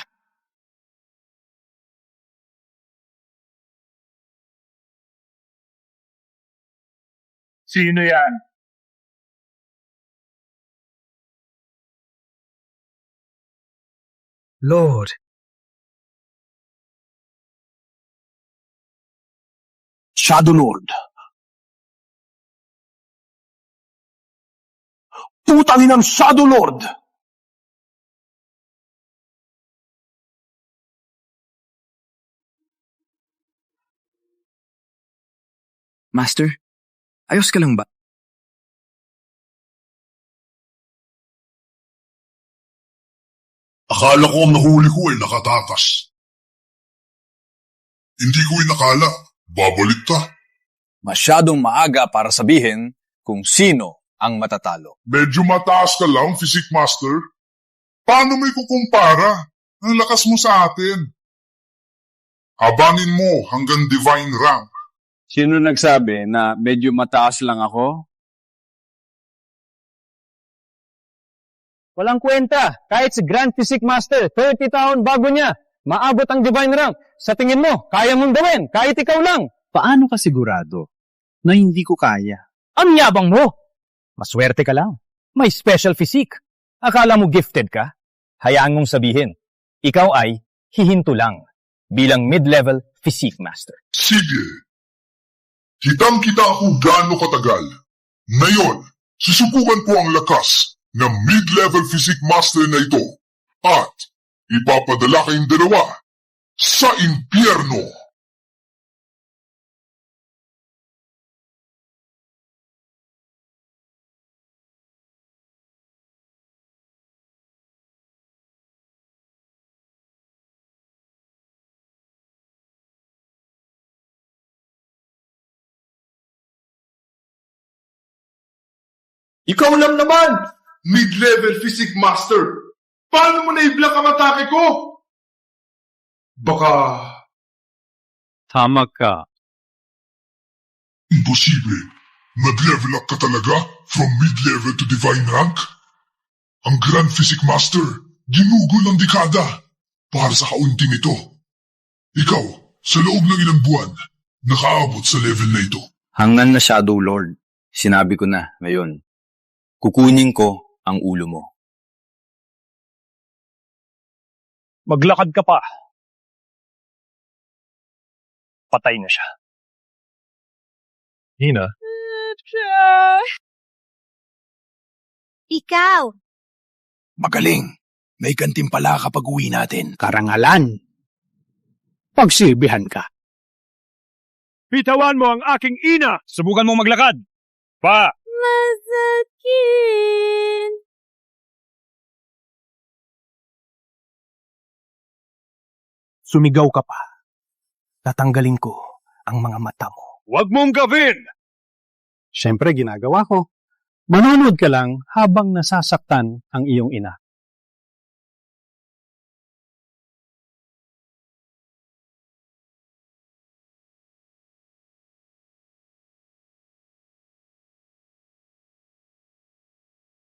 Sino yan? Lord, Shadow Lord. Putangin ng Shadow Lord! Master, ayos ka lang ba? Akala ko ang nahuli ko ay nakatakas. Hindi ko inakala. Babalik ka. Masyadong maaga para sabihin kung sino ang matatalo. Medyo mataas ka lang, Physique Master. Paano mo ikukumpara? Ang lakas mo sa atin. Habangin mo hanggang divine rank. Sino nagsabi na medyo mataas lang ako? Walang kwenta. Kahit si Grand Physique Master, 30 taon bago niya, maabot ang divine rank. Sa tingin mo, kaya mong gawin, kahit ikaw lang. Paano ka sigurado na hindi ko kaya? Ang yabang mo! Maswerte ka lang. May special physique. Akala mo gifted ka? Hayaan mong sabihin, ikaw ay hihinto lang bilang mid-level physique master. Sige. Kitang-kita ako gaano katagal. Ngayon, susubukan ko ang lakas ng mid-level physique master na ito at ipapadala kayong dalawa sa impyerno. Ikaw lang naman! Mid-level physique master! Paano mo na-i-block ang atake ko? Baka... Tama ka. Imposible. Nag-level up ka talaga from mid-level to divine rank? Ang Grand Physique Master, ginugol ng dekada para sa kaunting ito. Ikaw, sa loob ng ilang buwan, nakaabot sa level na ito. Hanggan na Shadow Lord. Sinabi ko na ngayon. Kukunin ko ang ulo mo. Maglakad ka pa. Patay na siya. Hina? Ikaw! Magaling. May gantimpala kapag uwi natin. Karangalan. Pagsilbihan ka. Bitawan mo ang aking ina! Subukan mong maglakad! Pa! Masakit! Sumigaw ka pa. Tatanggalin ko ang mga mata mo. Huwag mong gawin! Siyempre, ginagawa ko. Manonood ka lang habang nasasaktan ang iyong ina.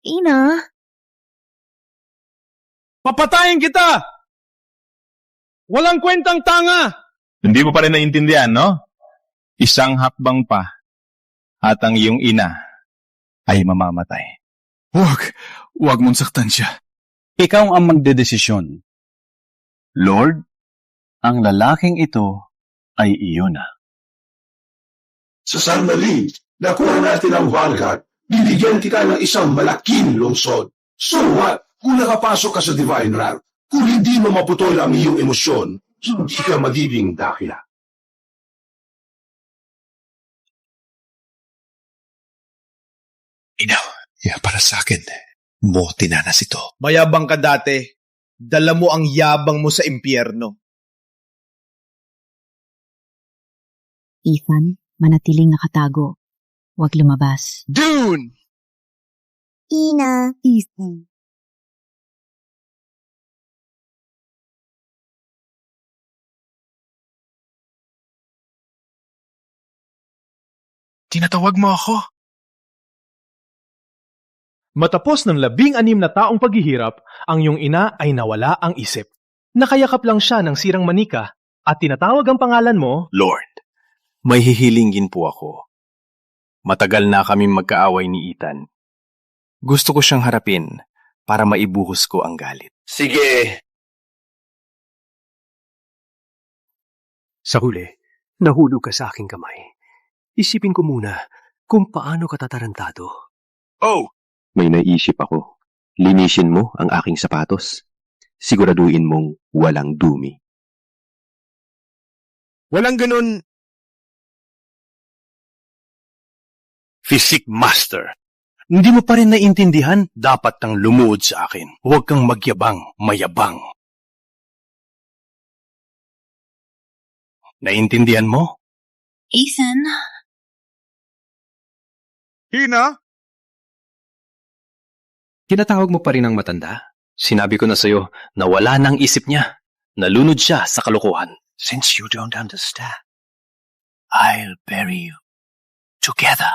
Ina? Papatayin kita! Walang kwentang tanga! Hindi mo pa rin naiintindihan, no? Isang hakbang pa at ang iyong ina ay mamamatay. Huwag mong saktan siya. Ikaw ang magdedesisyon. Lord, ang lalaking ito ay iyon na. Sa sandali, nakuha natin ang Valguard. Bibigyan kita ng isang malaking lungsod. So what? Kung nakapasok ka sa Divine Rank, kung hindi mo maputol ang iyong emosyon, hindi ka magiging dakila. Para sa akin, mo tinanas ito. Mayabang ka dati. Dala mo ang yabang mo sa impyerno. Ethan, manatiling nakatago. Huwag lumabas. Dune! Ina. Ethan. Tinatawag mo ako? Matapos ng 16 na taong paghihirap, ang iyong ina ay nawala ang isip. Nakayakap lang siya ng sirang manika at tinatawag ang pangalan mo, Lord, may hihilingin po ako. Matagal na kaming magkaaway ni Ethan. Gusto ko siyang harapin para maibuhos ko ang galit. Sige. Sa huli, nahulog ka sa aking kamay. Isipin ko muna kung paano ka tatarantado. Oh! May naisip ako. Linisin mo ang aking sapatos. Siguraduhin mong walang dumi. Walang ganun. Physique Master, hindi mo pa rin naiintindihan? Dapat kang lumuod sa akin. Huwag kang magyabang, mayabang. Naiintindihan mo? Ethan? Hina? Tinatawag mo pa rin ang matanda? Sinabi ko na sa'yo na wala nang isip niya. Nalunod siya sa kalokohan. Since you don't understand, I'll bury you together.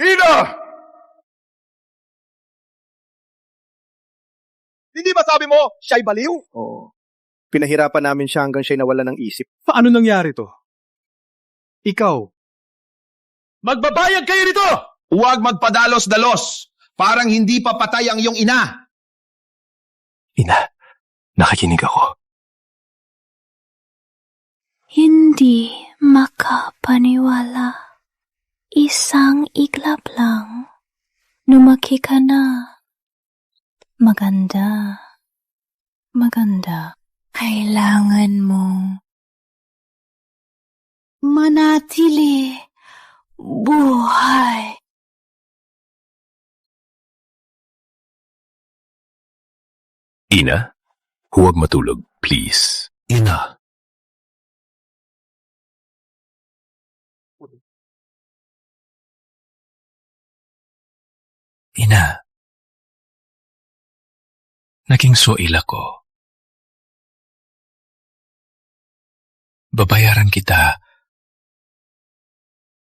Ina! Hindi ba sabi mo, siya'y baliw? Oo. Pinahirapan namin siya hanggang siya'y nawala ng isip. Paano nangyari to? Ikaw. Magbabayad kayo nito! Huwag magpadalos-dalos. Parang hindi pa patay ang iyong ina. Ina, nakikinig ako. Hindi makapaniwala. Isang iglap lang. Lumaki ka na. Maganda. Maganda. Kailangan mong manatili buhay. Ina, huwag matulog, please. Ina. Ina, naging soil ako. Babayaran kita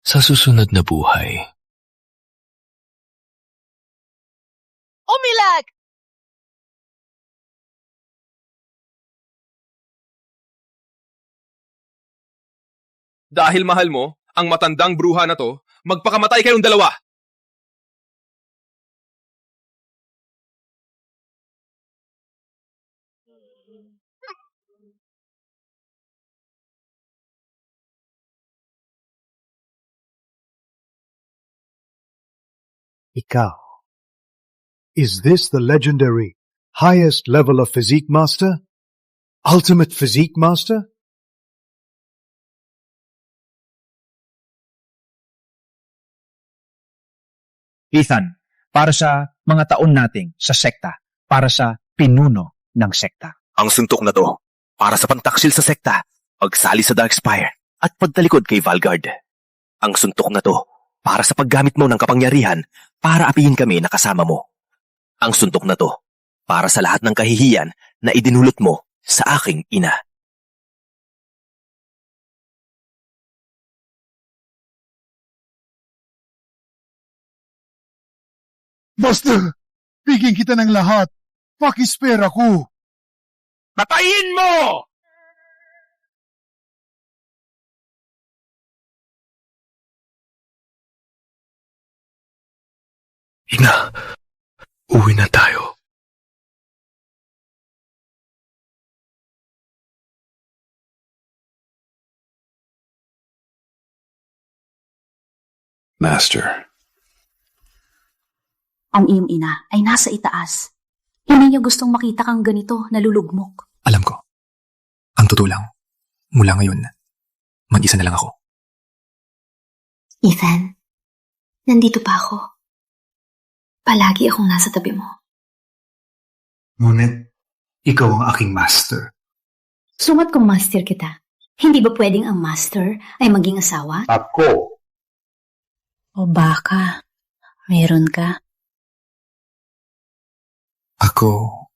sa susunod na buhay. Umilag! Dahil mahal mo ang matandang bruha na to, magpakamatay kayong dalawa. Ikaw. Is this the legendary highest level of Physique Master? Ultimate Physique Master? Ethan, para sa mga taon nating sa sekta, para sa pinuno ng sekta. Ang suntok na to, para sa pantaksil sa sekta, pagsali sa Darkspire, at pagtalikod kay Valguard. Ang suntok na to, para sa paggamit mo ng kapangyarihan para apihin kami na kasama mo. Ang suntok na to, para sa lahat ng kahihiyan na idinulot mo sa aking ina. Basta, bigyan kita ng lahat. Pakispera ko. Patayin mo! Ina, uwi na tayo. Master. Ang iyong ina ay nasa itaas. Hindi niya gustong makita kang ganito nalulugmok. Alam ko. Ang totoo lang, mula ngayon, mag-isa na lang ako. Ethan, nandito pa ako. Palagi akong nasa tabi mo. Ngunit, ikaw ang aking master. Sumat kung master kita. Hindi ba pwedeng ang master ay maging asawa? Ako. O baka, meron ka? Ako